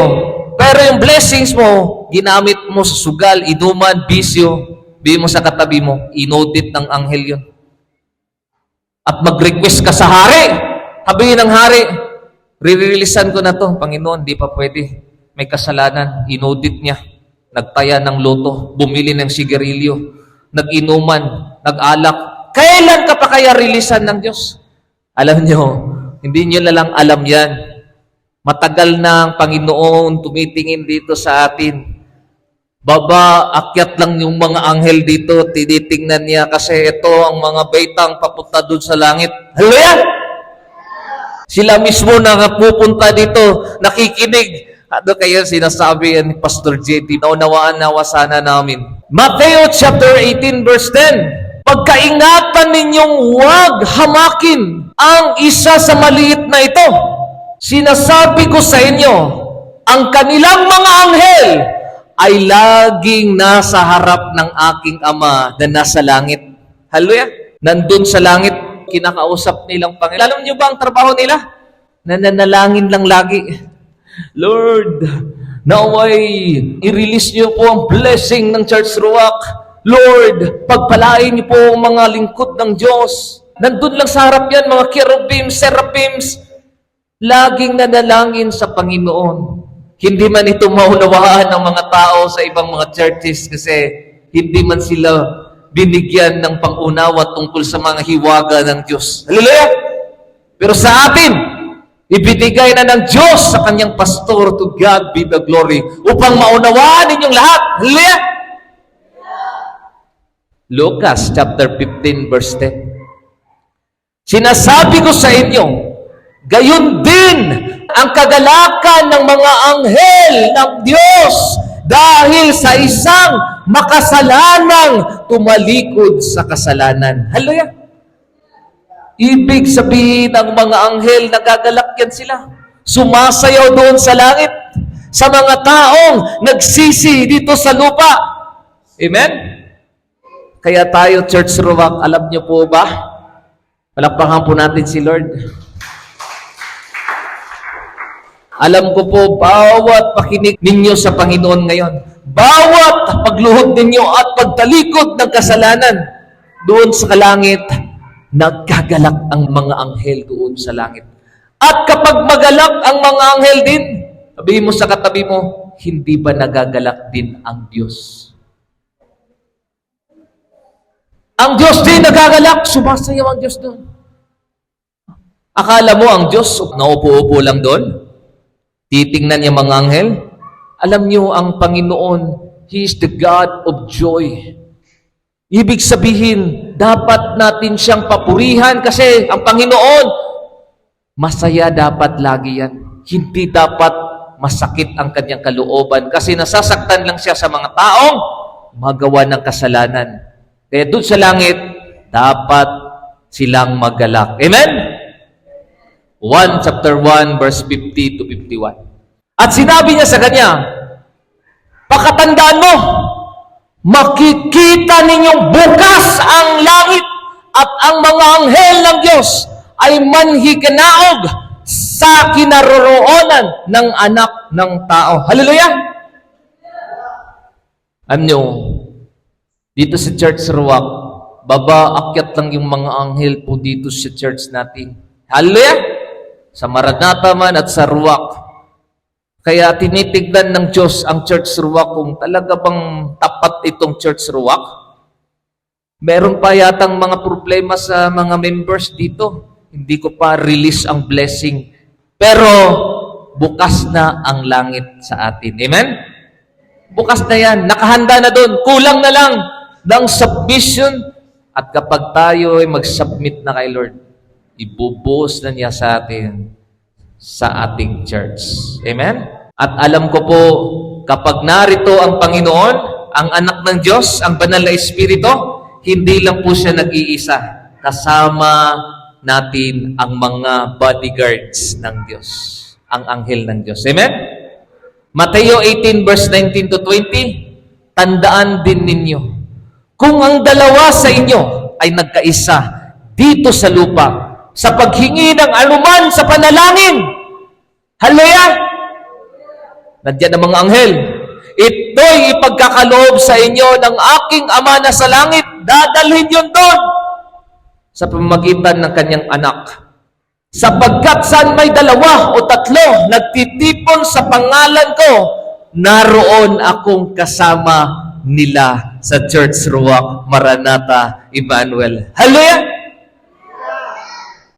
pero yung blessings mo, ginamit mo sa sugal, inuman, bisyo, bigay mo sa katabi mo, inaudit ng anghel yun. At mag-request ka sa hari. Sabihin ng hari, ririlisan ko na to, Panginoon, di pa pwede. May kasalanan, inaudit niya. Nagtaya ng loto, bumili ng sigarilyo, nag-inuman, nag-alak. Kailan ka pa kaya rilisan ng Diyos? Alam nyo, hindi nyo na lang alam yan. Matagal na ang Panginoon tumitingin dito sa atin. Baba, akyat lang yung mga anghel dito, tinitingnan niya kasi ito ang mga baitang papunta doon sa langit. Hallelujah! Sila mismo na pupunta dito, nakikinig. Ano kaya sinasabi ni Pastor JT? Naunawaan sana namin. Matthew chapter 18 verse 10. Pagkaingatan ninyong huwag hamakin ang isa sa maliit na ito. Sinasabi ko sa inyo, ang kanilang mga anghel ay laging nasa harap ng aking Ama na nasa langit. Hallelujah! Nandun sa langit, kinakausap nilang Panginoon. Alam niyo ba ang trabaho nila? Nananalangin lang lagi. Lord, naway, i-release niyo po ang blessing ng Church Ruach. Lord, pagpalain niyo po ang mga lingkod ng Diyos. Nandun lang sa harap yan, mga cherubim, seraphims. Laging nanalangin sa Panginoon. Hindi man ito maunawaan ng mga tao sa ibang mga churches kasi hindi man sila binigyan ng pangunawa tungkol sa mga hiwaga ng Diyos. Hallelujah! Pero sa atin, ibinigay na ng Diyos sa kanyang pastor, to God be the glory, upang maunawaan ninyong lahat. Hallelujah! Lucas chapter 15 verse 10. Sinasabi ko sa inyo, gayon din ang kagalakan ng mga anghel ng Diyos dahil sa isang makasalanang tumalikod sa kasalanan. Hallelujah! Ibig sabihin ng mga anghel, nagagalak yan sila. Sumasayaw doon sa langit sa mga taong nagsisi dito sa lupa. Amen? Kaya tayo, Church Ruwak, alam niyo po ba? Palakpakan po natin si Lord. Alam ko po, bawat pakinig ninyo sa Panginoon ngayon, bawat pagluhod ninyo at pagtalikod ng kasalanan doon sa kalangit, nagkagalak ang mga anghel doon sa langit. At kapag magalak ang mga anghel din, sabihin mo sa katabi mo, hindi ba nagagalak din ang Diyos? Ang Diyos din nagagalak, sumasayaw ang Diyos doon. Akala mo ang Diyos, naupo-upo lang doon? Titingnan niya mga anghel? Alam niyo, ang Panginoon, He is the God of joy. Ibig sabihin, dapat natin siyang papurihan kasi ang Panginoon, masaya dapat lagi yan. Hindi dapat masakit ang kanyang kalooban kasi nasasaktan lang siya sa mga taong magawa ng kasalanan. Kaya doon sa langit, dapat silang magalak. Amen? 1 chapter 1 verse 50 to 51. At sinabi niya sa kanya, pakatandaan mo, makikita ninyong bukas ang langit at ang mga anghel ng Diyos ay manhikanaog sa kinaroroonan ng anak ng tao. Hallelujah! Alam niyo, dito sa Church Ruwak, akyat lang yung mga anghel po dito sa church natin. Hallelujah! Sa Maranatha man at sa Ruwak. Kaya tinitignan ng Diyos ang Church Ruwak kung talaga bang tapat itong Church Ruwak. Meron pa yatang mga problema sa mga members dito. Hindi ko pa release ang blessing. Pero bukas na ang langit sa atin. Amen? Bukas na yan. Nakahanda na doon. Kulang na lang ng submission. At kapag tayo ay mag-submit na kay Lord, ibubuhos na niya sa atin sa ating church. Amen? At alam ko po, kapag narito ang Panginoon, ang anak ng Diyos, ang banal na Espiritu, hindi lang po siya nag-iisa. Kasama natin ang mga bodyguards ng Diyos, ang anghel ng Diyos. Amen? Mateo 18 verse 19 to 20, tandaan din ninyo, kung ang dalawa sa inyo ay nagkaisa dito sa lupa, sa paghingi ng anuman sa panalangin, hallelujah! Nandiyan ang mga anghel. Ito'y ipagkakaloob sa inyo ng aking Ama na sa langit. Dadalhin yun doon sa pamamagitan ng kanyang anak. Sapagkat saan may dalawa o tatlo nagtitipon sa pangalan ko, naroon akong kasama nila sa Church Ruwak, Maranatha, Emmanuel. Hallelujah!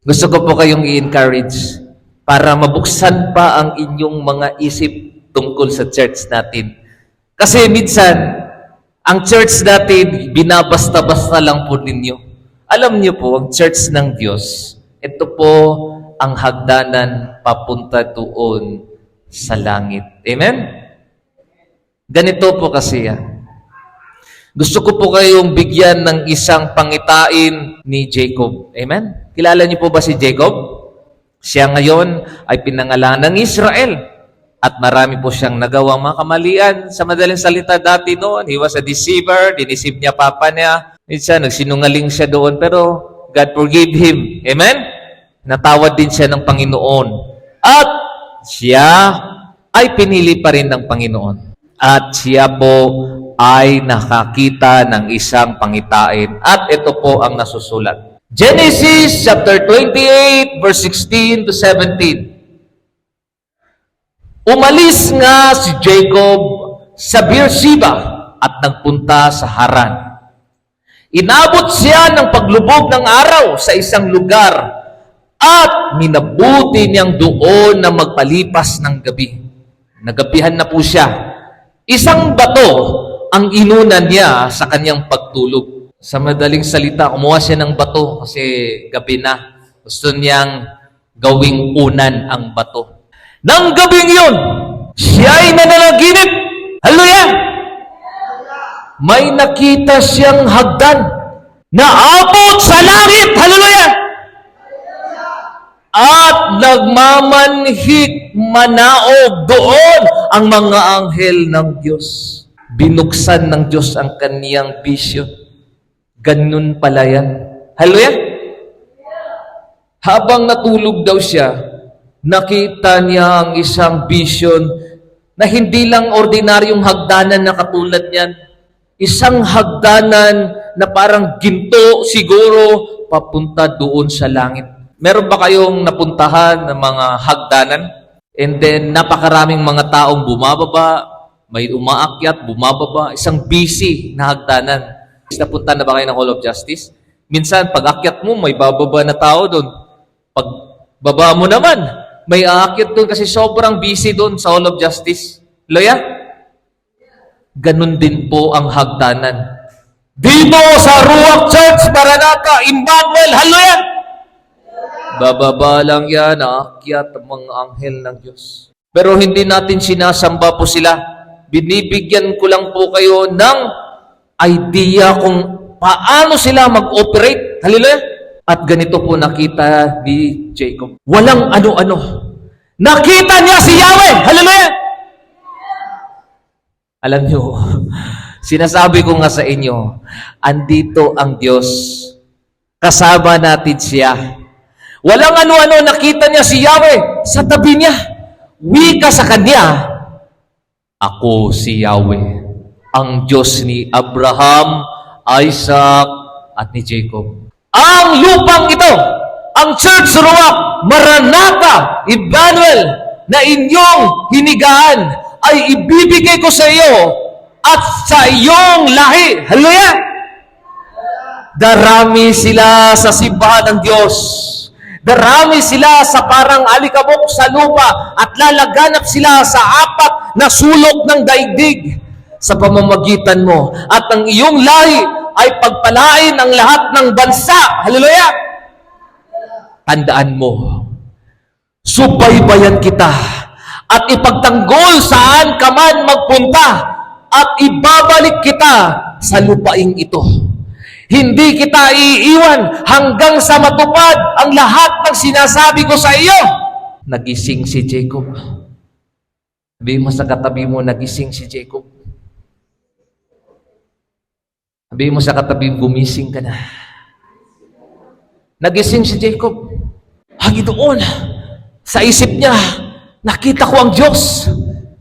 Gusto ko po kayong i-encourage para mabuksan pa ang inyong mga isip tungkol sa church natin. Kasi minsan, ang church natin, binabasta-basta lang po ninyo. Alam niyo po, ang church ng Diyos, ito po ang hagdanan papunta doon sa langit. Amen? Ganito po kasi yan. Gusto ko po kayong bigyan ng isang pangitain ni Jacob. Amen? Kilala niyo po ba si Jacob? Siya ngayon ay pinangalan ng Israel. At marami po siyang nagawang mga kamalian. Sa madaling salita dati noon, he was a deceiver, dinisip niya papa niya. Minsan, nagsinungaling siya doon, pero God forgive him. Amen? Natawad din siya ng Panginoon. At siya ay pinili pa rin ng Panginoon. At siya po ay nakakita ng isang pangitain. At ito po ang nasusulat. Genesis chapter 28, verse 16 to 17. Umalis nga si Jacob sa Beersheba at nagpunta sa Haran. Inabot siya ng paglubog ng araw sa isang lugar at minabuti niyang doon na magpalipas ng gabi. Nagabihan na po siya. Isang bato ang inunan niya sa kanyang pagtulog. Sa madaling salita, kumuha siya ng bato kasi gabi na. Gusto niyang gawing unan ang bato. Nang gabing yun, siya ay nananaginip. Hallelujah! May nakita siyang hagdan na abot sa langit. Hallelujah! At nagmamanhik manaog doon ang mga anghel ng Diyos. Binuksan ng Diyos ang kaniyang vision. Ganun pala yan. Hallelujah! Habang natulog daw siya, nakita niya ang isang vision na hindi lang ordinaryong hagdanan na katulad niyan. Isang hagdanan na parang ginto siguro papunta doon sa langit. Meron ba kayong napuntahan ng mga hagdanan? And then napakaraming mga taong bumababa, may umaakyat, bumababa, isang busy na hagdanan. Napunta na ba kayo ng Hall of Justice? Minsan pag akyat mo, may bababa na tao doon. Pag baba mo naman, may aakyat doon kasi sobrang busy doon sa Hall of Justice. Loya? Ganun din po ang hagdanan. Dito sa Ruach Church, Maranatha, Emmanuel, hallelujah! Bababa lang yan, aakyat ang mga anghel ng Diyos. Pero hindi natin sinasamba po sila. Binibigyan ko lang po kayo ng idea kung paano sila mag-operate. Hallelujah! At ganito po nakita ni Jacob. Walang ano-ano. Nakita niya si Yahweh. Hallelujah! Alam niyo, sinasabi ko nga sa inyo, andito ang Diyos. Kasama natin siya. Walang ano-ano, nakita niya si Yahweh sa tabi niya. Wika sa kanya, ako si Yahweh, ang Diyos ni Abraham, Isaac, at ni Jacob. Ang lupang ito, ang Church Ruach, Maranatha, Emmanuel, na inyong hinigaan, ay ibibigay ko sa iyo at sa iyong lahi. Hallelujah! Darami sila sa simbahan ng Diyos. Darami sila sa parang alikabok sa lupa at lalaganap sila sa apat na sulok ng daigdig sa pamamagitan mo. At ang iyong lahi ay pagpalain ang lahat ng bansa. Hallelujah! Tandaan mo, subaybayan kita at ipagtanggol saan ka man magpunta at ibabalik kita sa lupaing ito. Hindi kita iiwan hanggang sa matupad ang lahat ng sinasabi ko sa iyo. Nagising si Jacob. Sabihin mo sa katabi mo, nagising si Jacob. Sabihin mo sa katabi mo, gumising ka na. Nagising si Jacob. Doon, sa isip niya, nakita ko ang Diyos.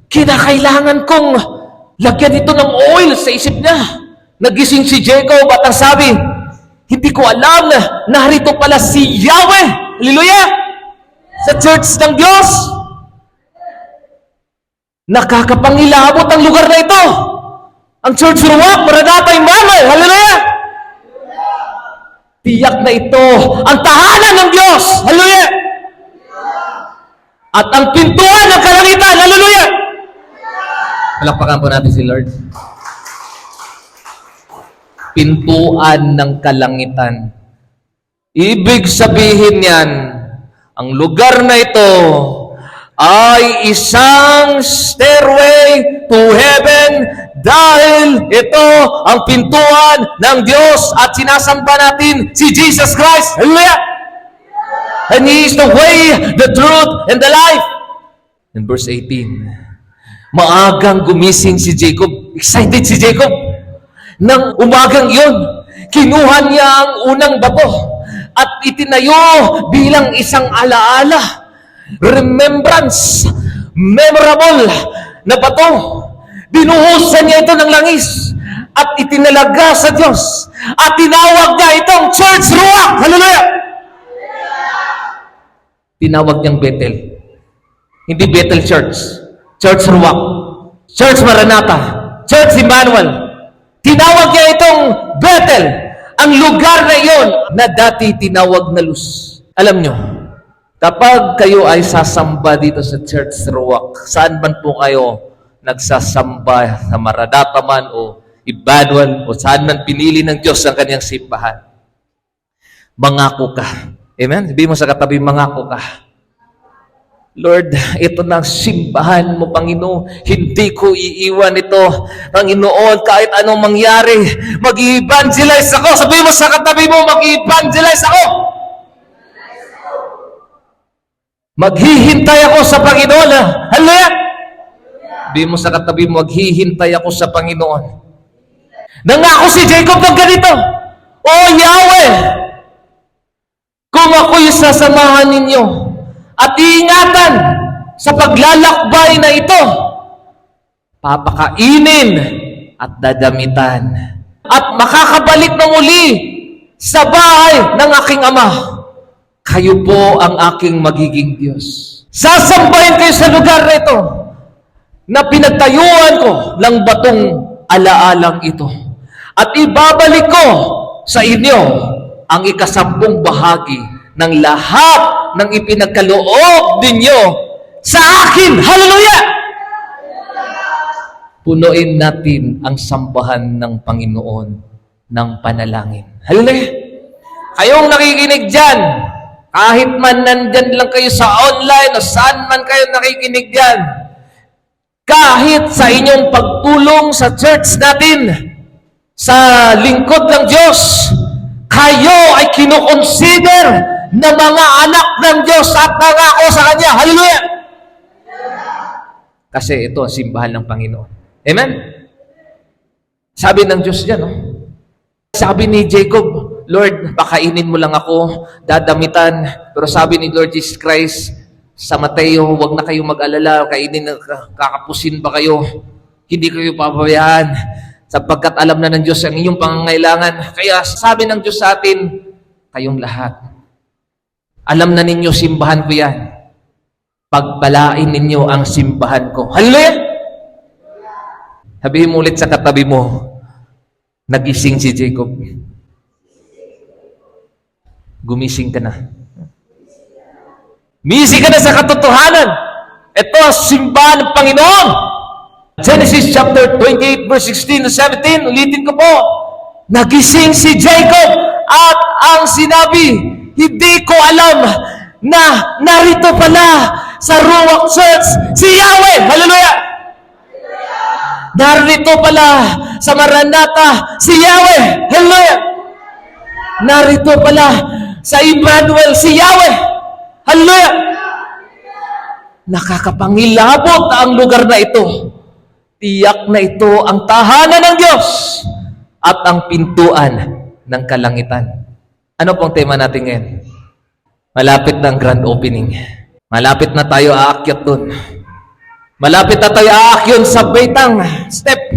Kinakailangan kong lagyan ito ng oil sa isip niya. Nagising si Jacob at ang sabi, hindi ko alam na narito pala si Yahweh. Hallelujah! Sa church ng Diyos. Nakakapangilabot ang lugar na ito. Ang Church Ruach, Maranatha, Emmanuel. Hallelujah! Tiyak na ito ang tahanan ng Diyos. Hallelujah! At ang pintuan ng kalangitan. Hallelujah! Palakpakan po natin si Lord. Pintuan ng kalangitan. Ibig sabihin yan, ang lugar na ito ay isang stairway to heaven dahil ito ang pintuan ng Diyos at sinasamba natin si Jesus Christ. Hallelujah! And He is the way, the truth, and the life. In verse 18, maagang gumising si Jacob. Excited si Jacob. Nang umagang iyon, kinuha niya ang unang bato at itinayo bilang isang alaala. Remembrance, memorable na bato. Binuhusan niya ito ng langis at itinalaga sa Diyos. At tinawag niya itong Church Ruach. Hallelujah! Tinawag niyang Bethel. Hindi Bethel Church. Church Ruach. Church Maranatha. Church Emmanuel. Tinawag niya itong Bethel. ang lugar na iyon na dati tinawag na Luz. Alam nyo, kapag kayo ay sasamba dito sa Church Ruach, saan man po kayo nagsasamba, sa Maranatha man o Emmanuel o saan man pinili ng Diyos ang kanyang simbahan, mangako ka. Amen? Sabihin mo sa katabi, mangako ka. Lord, ito na ang simbahan mo, Panginoon. Hindi ko iiwan ito. Panginoon, kahit anong mangyari, mag-evangelize ako. Sabihin mo sa katabi mo, mag-evangelize ako. Maghihintay ako sa Panginoon. Hallelujah! Sabihin mo sa katabi mo, maghihintay ako sa Panginoon. Nangako si Jacob ng ganito, O Yahweh, kung ako'y sasamahan ninyo at iingatan sa paglalakbay na ito, papakainin at dadamitan at makakabalik na muli sa bahay ng aking ama. Kayo po ang aking magiging Diyos. Sasambahin kayo sa lugar na ito na pinagtayuan ko ng batong alaalang ito. At ibabalik ko sa inyo ang ikasampung bahagi ng lahat ng ipinagkaloob ninyo sa akin. Hallelujah! Punuin natin ang sambahan ng Panginoon ng panalangin. Hallelujah! Kayong nakikinig dyan, kahit man nandyan lang kayo sa online o saan man kayo nakikinig dyan, kahit sa inyong pagtulong sa church natin, sa lingkod ng Diyos, kayo ay kinukonsider na mga anak ng Diyos at nangako sa Kanya. Hallelujah! Kasi ito ang simbahan ng Panginoon. Amen? Sabi ng Diyos dyan, no? Sabi ni Jacob, Lord, pakainin mo lang ako, dadamitan. Pero sabi ni Lord Jesus Christ, sa Mateo, huwag na kayong mag-alala, kainin, kakapusin ba kayo? Hindi kayo papabayaan, sapagkat alam na ng Diyos ang inyong pangangailangan. Kaya sabi ng Diyos sa atin, kayong lahat, alam na ninyo, simbahan ko yan. Pagpalain ninyo ang simbahan ko. Hallelujah! Sabihin mo ulit sa katabi mo, nagising si Jacob. Gumising ka na. Gumising ka na sa katotohanan. Ito ang simbahan ng Panginoon. Genesis chapter 28 verse 16 to 17, ulitin ko po. Nagising si Jacob at ang sinabi, hindi ko alam na narito pala sa Ruach Church si Yahweh. Hallelujah! Narito pala sa Maranatha si Yahweh. Hallelujah! Narito pala sa Emmanuel si Yahweh. Hallelujah! Nakakapangilabot ang lugar na ito. Tiyak na ito ang tahanan ng Diyos at ang pintuan ng kalangitan. Ano pong tema natin ngayon? Malapit na ang grand opening. Malapit na tayo aakyat dun. Malapit na tayo aakyat sa Betang step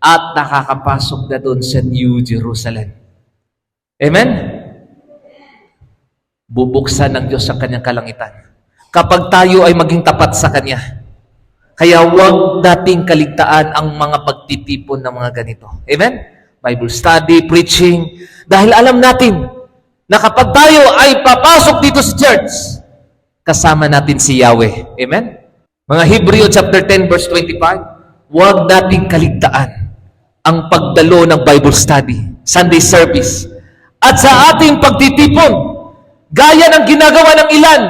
at nakakapasok na dun sa New Jerusalem. Amen? Bubuksan ng Diyos ang kanyang kalangitan kapag tayo ay maging tapat sa Kanya. Kaya huwag nating kaligtaan ang mga pagtitipon ng mga ganito. Amen? Bible study, preaching. Dahil alam natin na kapag tayo ay papasok dito sa church, kasama natin si Yahweh. Amen? Mga Hebreo chapter 10 verse 25, huwag nating kaligtaan ang pagdalo ng Bible study, Sunday service, at sa ating pagtitipon, gaya ng ginagawa ng ilan,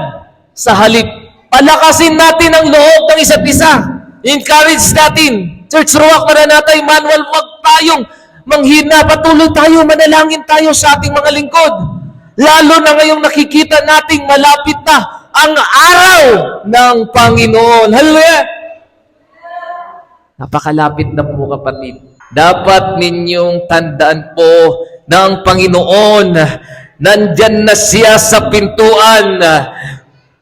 sa halip, palakasin natin ang loob ng isa't isa. Encourage natin. Church Ruach Maranatha Emmanuel, wag tayong manghina. Patuloy tayo, manalangin tayo sa ating mga lingkod. Lalo na ngayong nakikita nating malapit na ang araw ng Panginoon. Hallelujah! Napakalapit na po, kapatid. Dapat ninyong tandaan po ng Panginoon, nandyan na siya sa pintuan.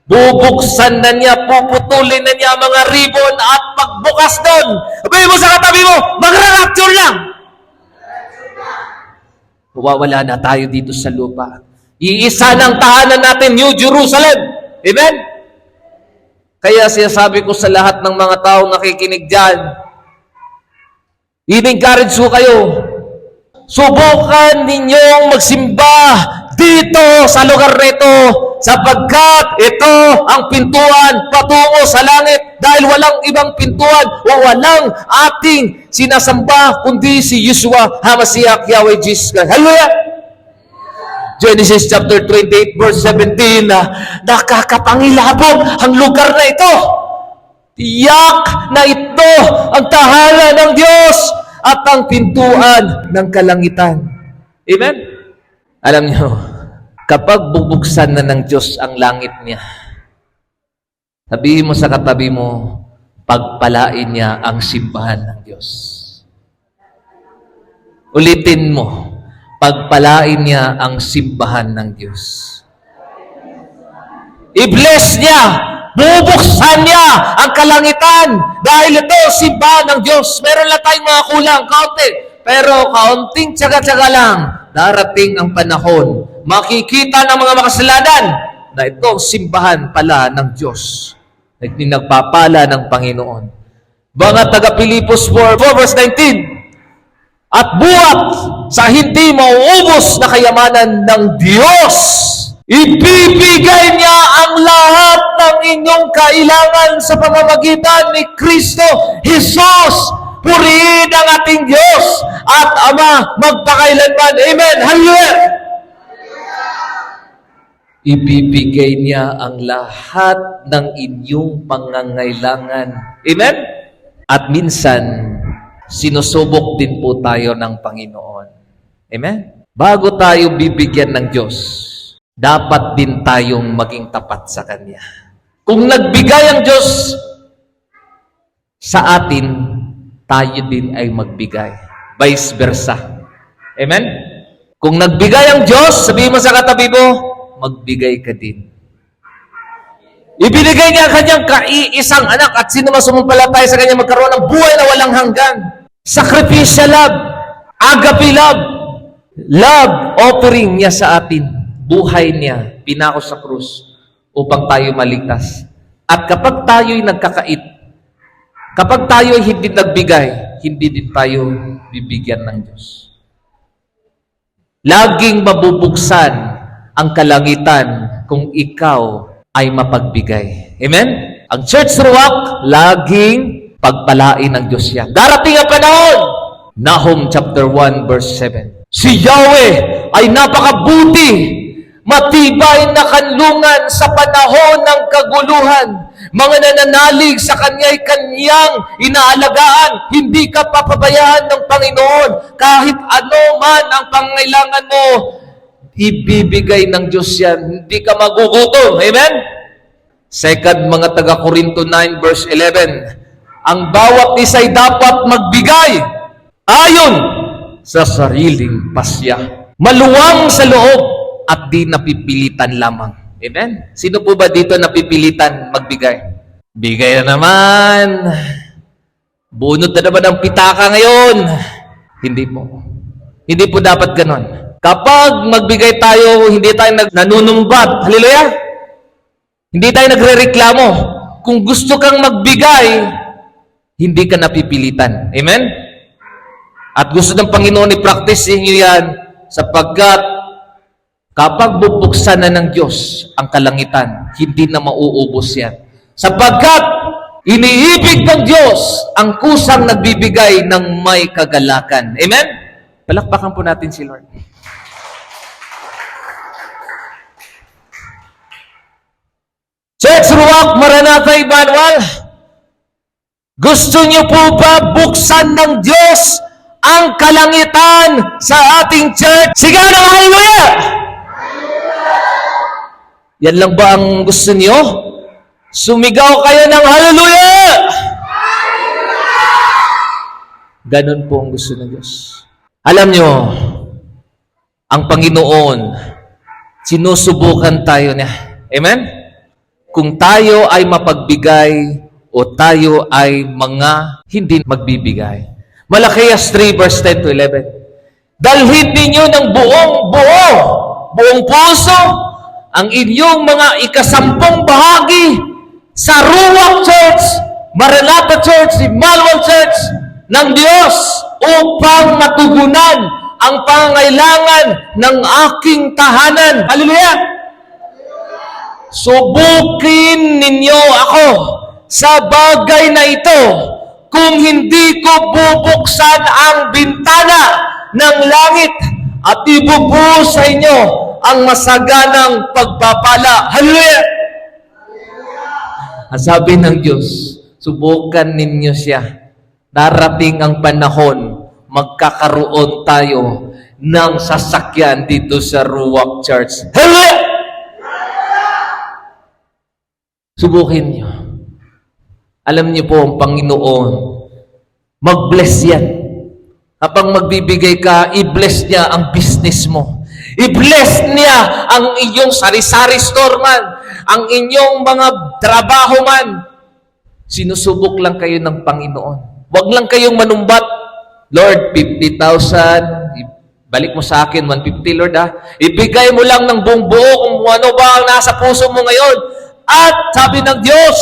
Bubuksan na niya, puputulin na niya mga ribbon at pagbukas doon. Sabihin mo sa katabi mo, magra-rapture lang. Mawawala na tayo dito sa lupa. Iisa ng tahanan natin, New Jerusalem. Amen? Kaya sinasabi ko sa lahat ng mga taong nakikinig dyan, in-encourage ko kayo, subukan ninyong magsimba dito sa lugar nito sapagkat ito ang pintuan patungo sa langit dahil walang ibang pintuan o walang ating sinasamba kundi si Yeshua HaMashiach Yahweh Jesus Christ. Hallelujah! Genesis chapter 28 verse 17 na nakakapangilabot ang lugar na ito. Tiyak na ito ang tahanan ng Diyos at ang pintuan ng kalangitan. Amen? Alam niyo, kapag bubuksan na ng Diyos ang langit niya, sabihin mo sa katabi mo, pagpalain niya ang simbahan ng Diyos. Ulitin mo, pagpalain niya ang simbahan ng Diyos. I-bless niya, bubuksan niya ang kalangitan dahil ito simbahan ng Diyos. Meron lang tayong mga kulang, kaunti. Pero kaunting tsaga-tsaga lang, darating ang panahon, makikita ng mga makasalanan na ito simbahan pala ng Diyos. Nagpapala ng Panginoon. Mga taga-Pilipos 4 verse 19, at buhat sa hindi mauubos na kayamanan ng Diyos, ibibigay niya ang lahat ng inyong kailangan sa pamamagitan ni Kristo Jesus. Purihin ang ating Diyos at Ama magpakailanman. Amen. Hallelujah! Ibibigay niya ang lahat ng inyong pangangailangan. Amen? At minsan, sinusubok din po tayo ng Panginoon. Amen? Bago tayo bibigyan ng Diyos, dapat din tayong maging tapat sa Kanya. Kung nagbigay ang Diyos sa atin, tayo din ay magbigay. Vice versa. Amen? Kung nagbigay ang Diyos, sabihin mo sa katabi mo, magbigay ka din. Ibinigay niya ang kanyang isang anak at sino masumampalataya sa kanya magkaroon ng buhay na walang hanggan. Sacrificial love, agape love, love offering niya sa atin. Buhay niya, pinako sa krus upang tayo maligtas. At kapag tayo'y nagkakait, kapag tayo'y hindi nagbigay, hindi din tayo bibigyan ng Diyos. Laging mabubuksan ang kalangitan kung ikaw ay mapagbigay. Amen? Ang Church Ruach, laging pagpalain ng Diyos yan. Darating ang panahon! Nahum chapter 1 verse 7. Si Yahweh ay napakabuti, matibay na kanlungan sa panahon ng kaguluhan. Mga nananalig sa Kanya'y Kanyang inaalagaan. Hindi ka papabayaan ng Panginoon. Kahit ano man ang pangailangan mo, ibibigay ng Diyos yan. Hindi ka magugutom. Amen? Second, mga taga-Korinto 9 verse 11. Ang bawat isa'y dapat magbigay ayon sa sariling pasya. Maluwang sa loob at di napipilitan lamang. Amen? Sino po ba dito napipilitan magbigay? Bigay na naman. Bunot na naman ang pitaka ngayon. Hindi po. Hindi po dapat ganon. Kapag magbigay tayo, hindi tayo nanunumbat. Hallelujah? Hindi tayo nagrereklamo. Kung gusto kang magbigay, hindi ka napipilitan. Amen? At gusto ng Panginoon i-practice niyo yan sapagkat kapag bubuksan na ng Diyos ang kalangitan, hindi na mauubos yan. Sapagkat iniibig ng Diyos ang kusang nagbibigay ng may kagalakan. Amen? Palakpakan po natin si Lord. Church Ruach Maranatha Emmanuel, gusto niyo po ba buksan ng Diyos ang kalangitan sa ating church? Sigaw ng hallelujah! Yan lang ba ang gusto niyo? Sumigaw kayo ng hallelujah! Ganon po ang gusto ng Diyos. Alam niyo, ang Panginoon, sinusubukan tayo niya. Amen? Kung tayo ay mapagbigay o tayo ay mga hindi magbibigay. Malakias 3 verse 10 to 11. Dalhin ninyo ng buong puso, ang inyong mga ikasampung bahagi sa Ruach Church, Maranatha Church, Emmanuel Church ng Diyos upang matugunan ang pangailangan ng aking tahanan. Hallelujah! Subukin ninyo ako sa bagay na ito kung hindi ko bubuksan ang bintana ng langit at ibubuhos sa inyo ang masaganang pagpapala. Hallelujah! Ang sabi ng Diyos, subukan ninyo siya. Darating ang panahon, magkakaroon tayo ng sasakyan dito sa Ruach Church. Hallelujah! Subukin niyo. Alam niyo po, ang Panginoon, mag-bless yan. Kapag magbibigay ka, i-bless niya ang business mo. I-bless niya ang iyong sari-sari store man, ang inyong mga trabaho man. Sinusubok lang kayo ng Panginoon. Huwag lang kayong manumbat. Lord, 50,000, balik mo sa akin, 150, Lord ha. Ibigay mo lang ng buong buo kung ano ba ang nasa puso mo ngayon. At sabi ng Diyos,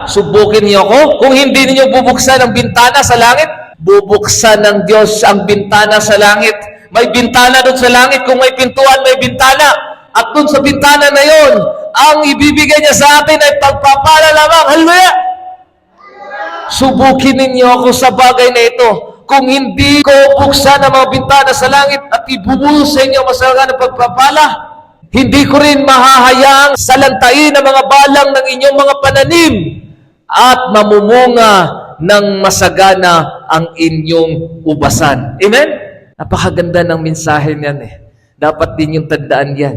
subukin niyo ako. Kung hindi niyo bubuksan ang bintana sa langit, bubuksan ng Diyos ang bintana sa langit. May bintana doon sa langit. Kung may pintuan, may bintana. At doon sa bintana na yon, ang ibibigay niya sa atin ay pagpapala lamang. Hallelujah! Subukin ninyo ako sa bagay na ito. Kung hindi ko buksan ang mga bintana sa langit at ibubuhos sa inyo masaganang pagpapala, hindi ko rin mahahayaang salantain ang mga balang ng inyong mga pananim at mamumunga ng masagana ang inyong ubasan. Amen? Napakaganda ng mensahe niyan eh. Dapat din yung tandaan yan.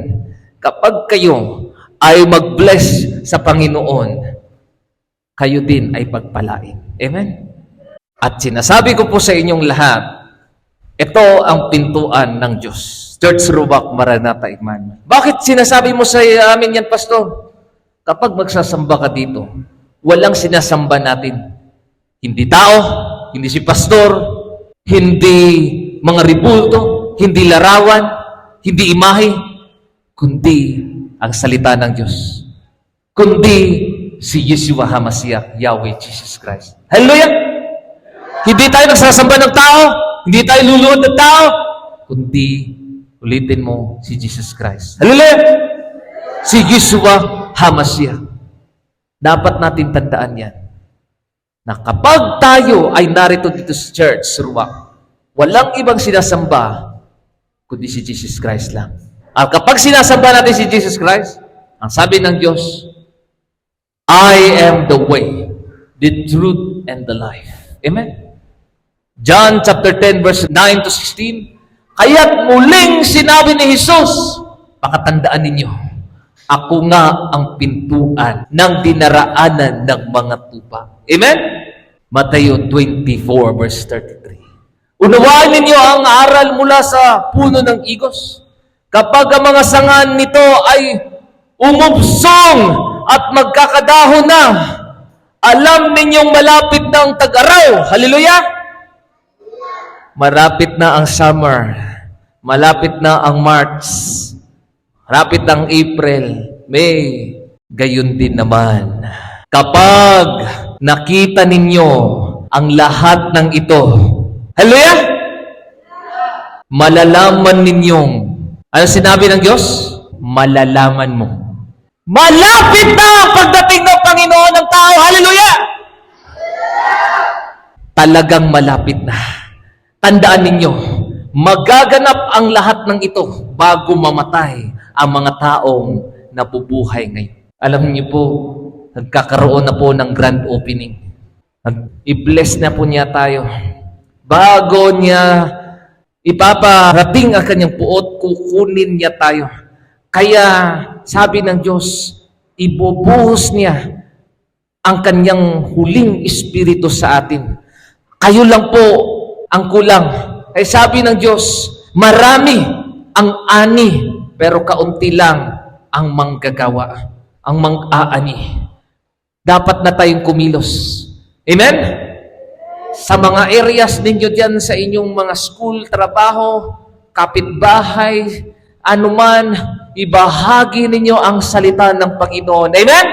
Kapag kayo ay mag-bless sa Panginoon, kayo din ay pagpalain. Amen? At sinasabi ko po sa inyong lahat, ito ang pintuan ng Diyos. Church Ruach Maranatha Emmanuel. Bakit sinasabi mo sa amin yan, Pastor? Kapag magsasamba ka dito, walang sinasamba natin. Hindi tao, hindi si pastor, hindi mga ribulto, hindi larawan, hindi imahe, kundi ang salita ng Diyos. Kundi si Yeshua HaMashiach, Yahweh Jesus Christ. Hallelujah! Hindi tayo nagsasamba ng tao, hindi tayo luluhod ng tao, kundi ulitin mo si Jesus Christ. Hallelujah! Si Yeshua HaMashiach. Dapat natin tandaan yan. Na kapag tayo ay narito dito sa church, Ruach, walang ibang sinasamba kundi si Jesus Christ lang. At kapag sinasamba natin si Jesus Christ, ang sabi ng Diyos, I am the way, the truth, and the life. Amen? John chapter 10 verse 9 to 16, kaya't muling sinabi ni Jesus, pakatandaan ninyo, ako nga ang pintuan ng dinaraanan ng mga tupa. Amen? Mateo 24 verse 33. Unawain ninyo ang aral mula sa puno ng igos. Kapag ang mga sangan nito ay umubsong at magkakadahon na, alam ninyong malapit na ang tag-araw. Hallelujah! Malapit na ang summer. Malapit na ang March. Malapit ang April. May. Gayon din naman. Kapag nakita ninyo ang lahat ng ito, hallelujah! Malalaman ninyong, ano sinabi ng Diyos? Malalaman mo. Malapit na ang pagdating ng Panginoon ng tao. Hallelujah! Talagang malapit na. Tandaan ninyo, magaganap ang lahat ng ito bago mamatay ang mga taong nabubuhay ngayon. Alam niyo po, nagkakaroon na po ng grand opening. I-bless na po niya tayo. Bago niya ipaparating ang kanyang puot, kukunin niya tayo. Kaya sabi ng Diyos, ibubuhos niya ang kanyang huling espiritu sa atin. Kayo lang po ang kulang. Ay sabi ng Diyos, marami ang ani, pero kaunti lang ang manggagawa, ang mang-aani. Dapat na tayong kumilos. Amen? Sa mga areas ninyo diyan, sa inyong mga school, trabaho, kapitbahay, anuman, ibahagi ninyo ang salita ng Panginoon. Amen?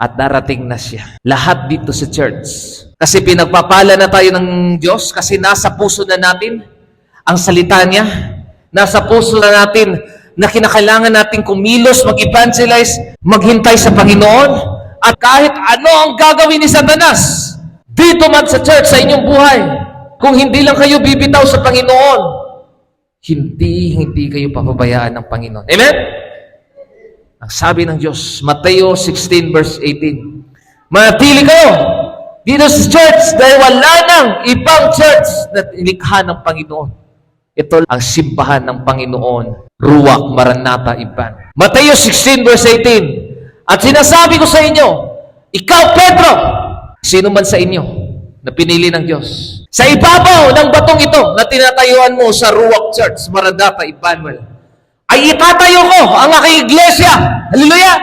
At darating na siya. Lahat dito sa church. Kasi pinagpapala na tayo ng Diyos kasi nasa puso na natin ang salita niya. Nasa puso na natin na kinakailangan natin kumilos, mag-evangelize, maghintay sa Panginoon. At kahit ano ang gagawin ni Satanas, dito man sa church, sa inyong buhay, kung hindi lang kayo bibitaw sa Panginoon, hindi kayo papabayaan ng Panginoon. Amen? Ang sabi ng Diyos, Mateo 16 verse 18, manatili kayo dito sa church dahil wala nang ibang church na ilikha ng Panginoon. Ito ang simbahan ng Panginoon, Ruach Maranatha Iban. Mateo 16 verse 18, at sinasabi ko sa inyo, ikaw Pedro, sino man sa inyo na pinili ng Diyos, sa ibabaw ng batong ito na tinatayuan mo sa Ruach Church, Maranatha Emmanuel, ay itatayo ko ang aking iglesia. Hallelujah!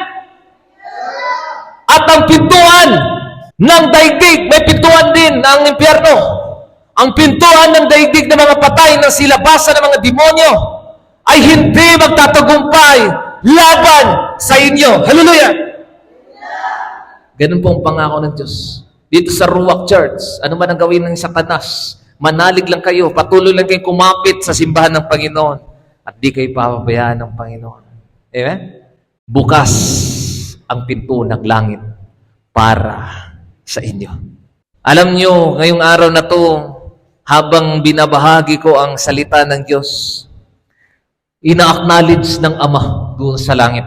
At ang pintuan ng daigdig, may pintuan din ng impyerno. Ang pintuan ng daigdig ng mga patay ng silabasan ng mga demonyo ay hindi magtatagumpay laban sa inyo. Hallelujah! Ganun po ang pangako ng Diyos. Dito sa Ruach Church, ano man ang gawin ng Satanas, manalig lang kayo, patuloy lang kayong kumapit sa simbahan ng Panginoon. At di kayo papabayaan ng Panginoon. Amen? Bukas ang pinto ng langit para sa inyo. Alam nyo, ngayong araw na to, habang binabahagi ko ang salita ng Diyos, ina-acknowledge ng Ama doon sa langit.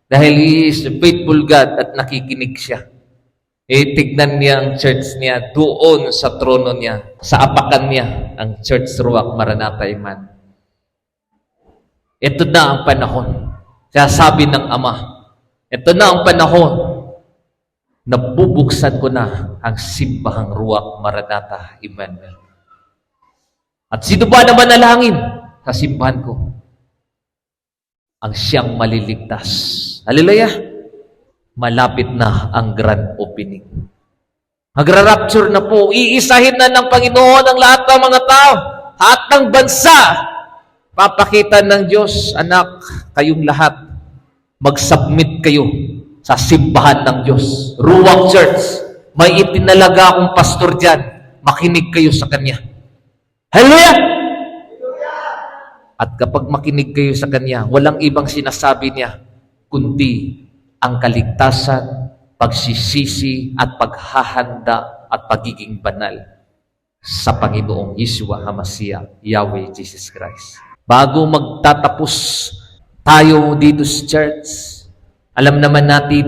Dahil He is a faithful God at nakikinig siya. Tignan niya ang church niya doon sa trono niya, sa apakan niya, ang Church Ruach Maranatha Iman. Ito na ang panahon. Kaya sabi ng Ama, ito na ang panahon na bubuksan ko na ang simbahang Ruach Maranatha Emmanuel. At sino ba na manalangin sa simbahan ko? Ang siyang maliligtas. Hallelujah! Malapit na ang grand opening. Magra-rapture na po. Iisahin na ng Panginoon ang lahat ng mga tao, lahat ng bansa. Papakita ng Diyos, anak, kayong lahat, mag-submit kayo sa simbahan ng Diyos. Ruach Church, may itinalaga akong pastor dyan. Makinig kayo sa Kanya. Hallelujah! At kapag makinig kayo sa Kanya, walang ibang sinasabi niya, kundi ang kaligtasan, pagsisisi, at paghahanda at pagiging banal sa Panginoong Yeshua HaMashiach, Yahweh Jesus Christ. Bago magtatapos tayo dito sa church, alam naman natin,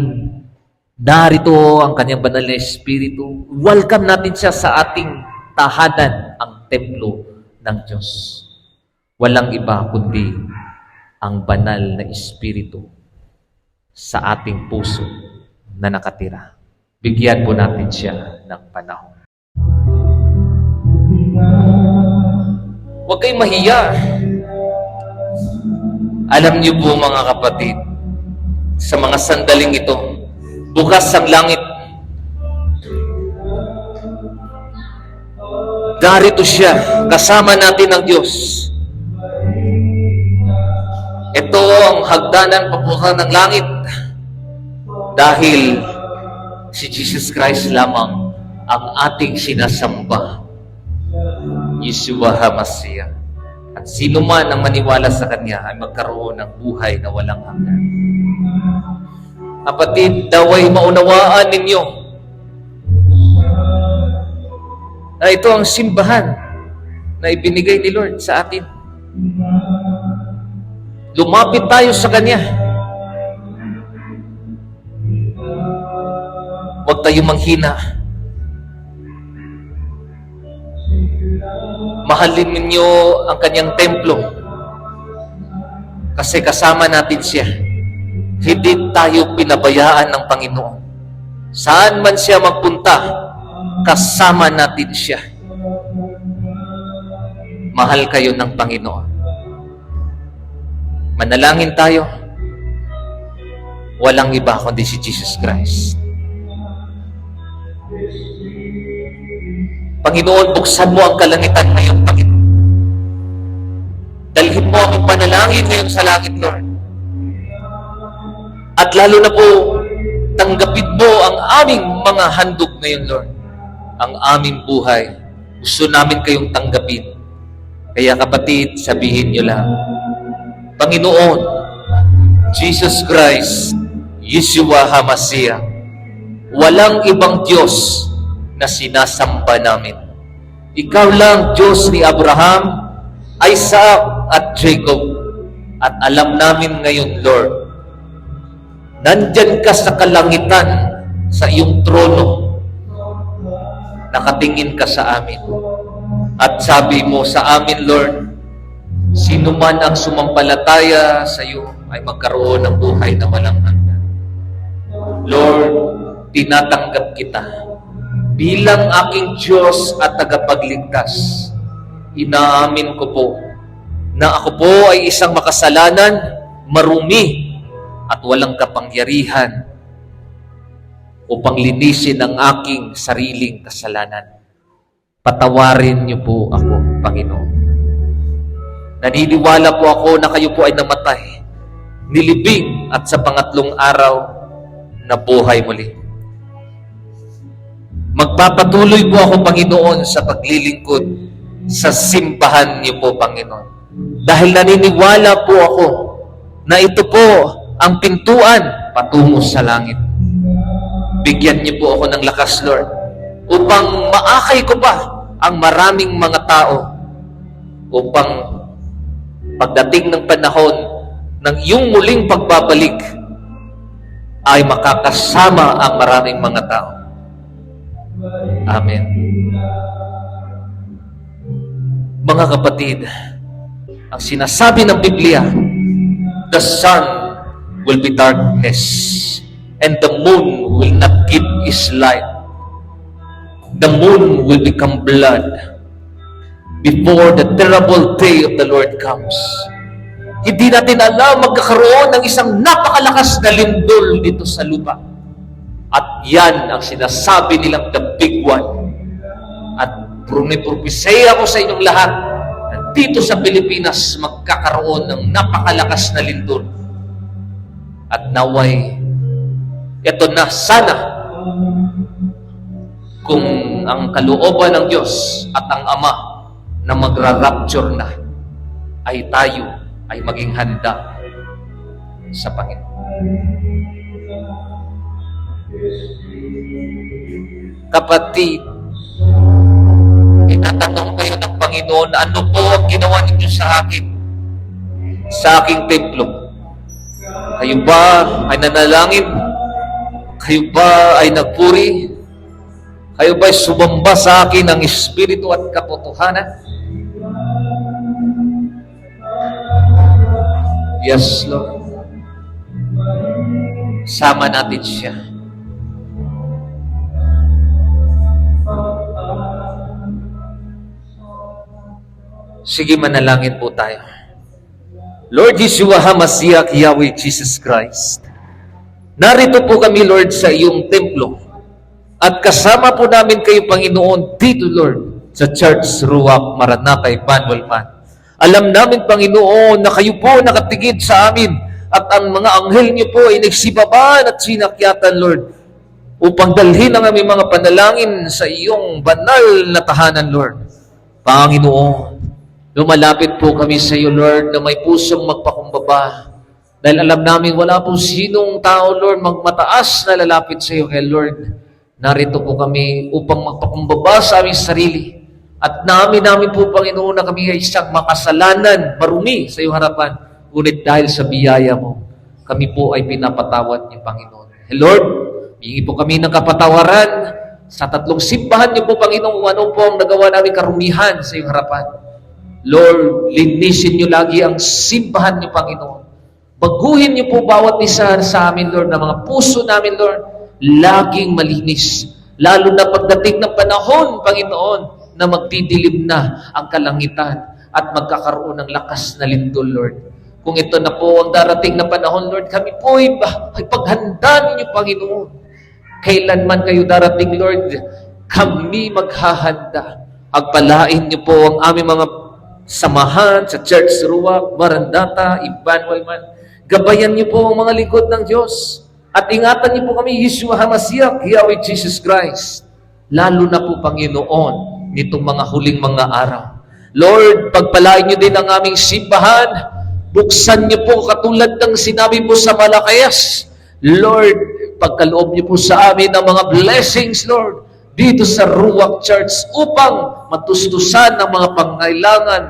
narito ang kanyang banal na Espiritu. Welcome natin siya sa ating tahanan, ang templo ng Diyos. Walang iba kundi ang banal na Espiritu sa ating puso na nakatira. Bigyan po natin siya ng panahon. Huwag kayong mahiya. Alam niyo po mga kapatid, sa mga sandaling ito, bukas ang langit. Darito siya, kasama natin ang Diyos. Ito ang hagdanan papunta ng langit. Dahil si Jesus Christ lamang ang ating sinasamba. Yeshua HaMashiach. At sino man ang maniwala sa Kanya ay magkaroon ng buhay na walang hanggan. Kapatid, daway maunawaan ninyo na ito ang simbahan na ibinigay ni Lord sa atin. Lumapit tayo sa Kanya. Huwag tayo manghina. Mahalin ninyo ang Kanyang templo kasi kasama natin siya. Hindi tayo pinabayaan ng Panginoon. Saan man siya magpunta, kasama natin siya. Mahal kayo ng Panginoon. Manalangin tayo. Walang iba kundi si Jesus Christ. Panginoon, buksan mo ang kalangitan ngayon, Panginoon. Dalhin mo ang panalangin ngayon sa langit, Lord. At lalo na po, tanggapin mo aming mga handog ngayon, Lord. Ang aming buhay, gusto namin kayong tanggapin. Kaya kapatid, sabihin nyo lang, Panginoon, Jesus Christ, Yeshua HaMashiach, walang ibang Diyos na sinasamba namin. Ikaw lang, Diyos ni Abraham, Isaac at Jacob. At alam namin ngayon, Lord, nandyan ka sa kalangitan, sa iyong trono. Nakatingin ka sa amin. At sabi mo sa amin, Lord, sino man ang sumampalataya sa iyo ay magkaroon ng buhay na walang hanggan. Lord, tinatanggap kita bilang aking Diyos at tagapagligtas. Inaamin ko po na ako po ay isang makasalanan, marumi, at walang kapangyarihan upang linisin ang aking sariling kasalanan. Patawarin niyo po ako, Panginoon. Naniniwala po ako na kayo po ay namatay, nilibing at sa pangatlong araw na buhay muli. Magpapatuloy po ako, Panginoon, sa paglilingkod sa simbahan niyo po, Panginoon. Dahil naniniwala po ako na ito po ang pintuan patungo sa langit. Bigyan niyo po ako ng lakas, Lord, upang maakay ko pa ang maraming mga tao upang pagdating ng panahon ng iyong muling pagbabalik ay makakasama ang maraming mga tao. Amen. Mga kapatid, ang sinasabi ng Biblia, the sun will be darkness and the moon will not give its light. The moon will become blood before the terrible day of the Lord comes. Hindi natin alam, magkakaroon ng isang napakalakas na lindol dito sa lupa. At yan ang sinasabi nilang the big one. At propesya ako sa inyong lahat na dito sa Pilipinas magkakaroon ng napakalakas na lindol. At naway, ito na sana kung ang kalooban ng Diyos at ang Ama na magra-rapture na ay tayo ay maging handa sa Panginoon. Kapatid, itatanong kayo ng Panginoon, ano po ang ginawa ninyo sa akin, sa aking templo? Kayo ba ay nanalangin? Kayo ba ay nagpuri? Kayo ba ay sumamba sa akin ng Espiritu at katotohanan? Yes, Lord. Sama natin siya. Sige, manalangin po tayo. Lord Yeshua HaMashiach, Yahweh Jesus Christ, narito po kami, Lord, sa iyong templo. At kasama po namin kayo, Panginoon, dito, Lord, sa Church Ruach Maranatha Emmanuel Man. Alam namin, Panginoon, na kayo po nakatigid sa amin at ang mga anghel niyo po ay nagsibaban at sinakyatan, Lord, upang dalhin ang aming mga panalangin sa iyong banal na tahanan, Lord. Panginoon, lumalapit po kami sa iyo, Lord, na may pusong magpakumbaba. Dahil alam namin wala po sinong tao, Lord, magmataas na lalapit sa iyo. Kaya, Lord, narito po kami upang magpakumbaba sa aming sarili. At namin po, Panginoon, na kami ay isang makasalanan, marumi sa iyong harapan. Ngunit dahil sa biyaya mo, kami po ay pinapatawad niyo, Panginoon. Hey, Lord, hingi po kami ng kapatawaran sa tatlong simbahan niyo po, Panginoon, kung ano po ang nagawa namin karumihan sa iyong harapan. Lord, linisin niyo lagi ang simbahan niyo, Panginoon. Baguhin niyo po bawat isa sa amin, Lord, na mga puso namin, Lord, laging malinis. Lalo na pagdating ng panahon, Panginoon, na magdidilim na ang kalangitan at magkakaroon ng lakas na lindol, Lord. Kung ito na po ang darating na panahon, Lord, kami po ay paghanda ninyo, Panginoon. Kailanman kayo darating, Lord, kami maghahanda. Pagpalain niyo po ang aming mga samahan sa Church Ruach Maranatha Emmanuel Man. Gabayan niyo po ang mga lingkod ng Diyos. At ingatan niyo po kami, Yeshua HaMashiach, Yahweh Jesus Christ. Lalo na po, Panginoon, nitong mga huling mga araw. Lord, pagpalain niyo din ang aming simbahan. Buksan niyo po katulad ng sinabi po sa Malakayas. Lord, pagkaloob niyo po sa amin ng mga blessings, Lord, dito sa Ruach Church upang matustusan ang mga pangailangan,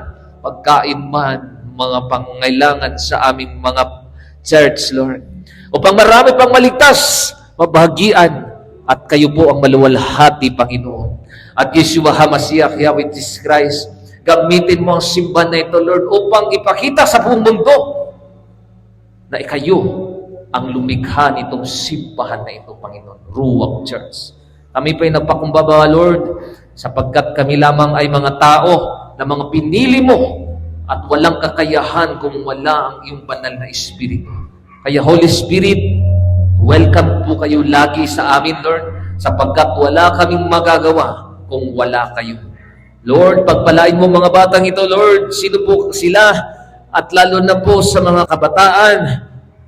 pagkain man, mga pangailangan sa aming mga church, Lord. Upang marami pang maligtas, mabahagian, at kayo po ang maluwalhati, Panginoon. At Yeshua HaMashiach, Yahweh Jesus Christ, gamitin mo ang simbahan na ito, Lord, upang ipakita sa buong mundo na ikayo ang lumikha nitong simbahan na ito, Panginoon, Ruach Church. Kami po ay nagpakumbaba, Lord, sapagkat kami lamang ay mga tao na mga pinili mo at walang kakayahan kung wala ang iyong banal na Espiritu. Kaya Holy Spirit, welcome po kayo lagi sa amin, Lord, sapagkat wala kaming magagawa kung wala kayo. Lord, pagpalain mo mga batang ito, Lord, sino po sila, at lalo na po sa mga kabataan,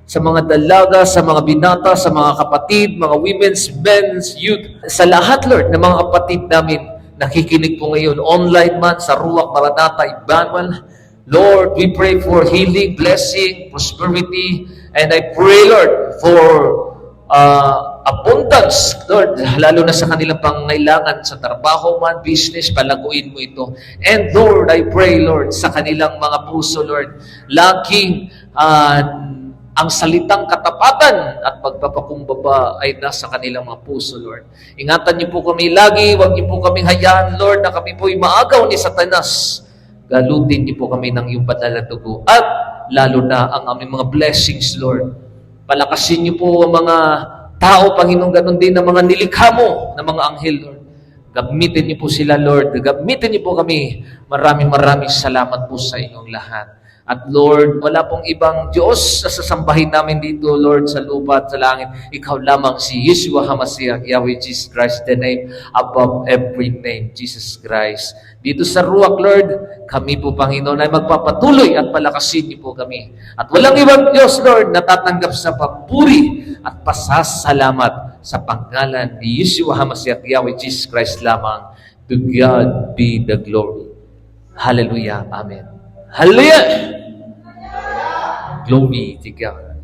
sa mga dalaga, sa mga binata, sa mga kapatid, mga women's, men's, youth, sa lahat, Lord, ng mga kapatid namin, nakikinig po ngayon, online man, sa Ruach, Maranatha, Emmanuel. Lord, we pray for healing, blessing, prosperity, and I pray, Lord, for abundance, Lord, lalo na sa kanilang pangangailangan sa trabaho man, business, palaguin mo ito. And Lord, I pray, Lord, sa kanilang mga puso, Lord, laging ang salitang katapatan at pagpapakumbaba ay nasa kanilang mga puso, Lord. Ingatan niyo po kami lagi, huwag niyo po kaming hayaan, Lord, na kami po ay maagaw ni Satanas. Galutin niyo po kami ng iyong banal na dugo. At lalo na ang aming mga blessings, Lord. Palakasin niyo po ang mga tao, Panginoon, ganun din ang mga nilikha mo na mga anghel, Lord. Gamitin niyo po sila, Lord. Gamitin niyo po kami. Maraming salamat po sa inyong lahat. At Lord, wala pong ibang Diyos sa sasambahin namin dito, Lord, sa lupa at sa langit. Ikaw lamang si Yeshua HaMashiach, Yahweh Jesus Christ, the name above every name, Jesus Christ. Dito sa Ruach, Lord, kami po, Panginoon, ay magpapatuloy at palakasin niyo po kami. At walang ibang Diyos, Lord, natatanggap sa papuri at pasasalamat sa pangalan ni Yeshua HaMashiach, Yahweh Jesus Christ lamang. To God be the glory. Hallelujah. Amen. Hallelujah! Glory to God.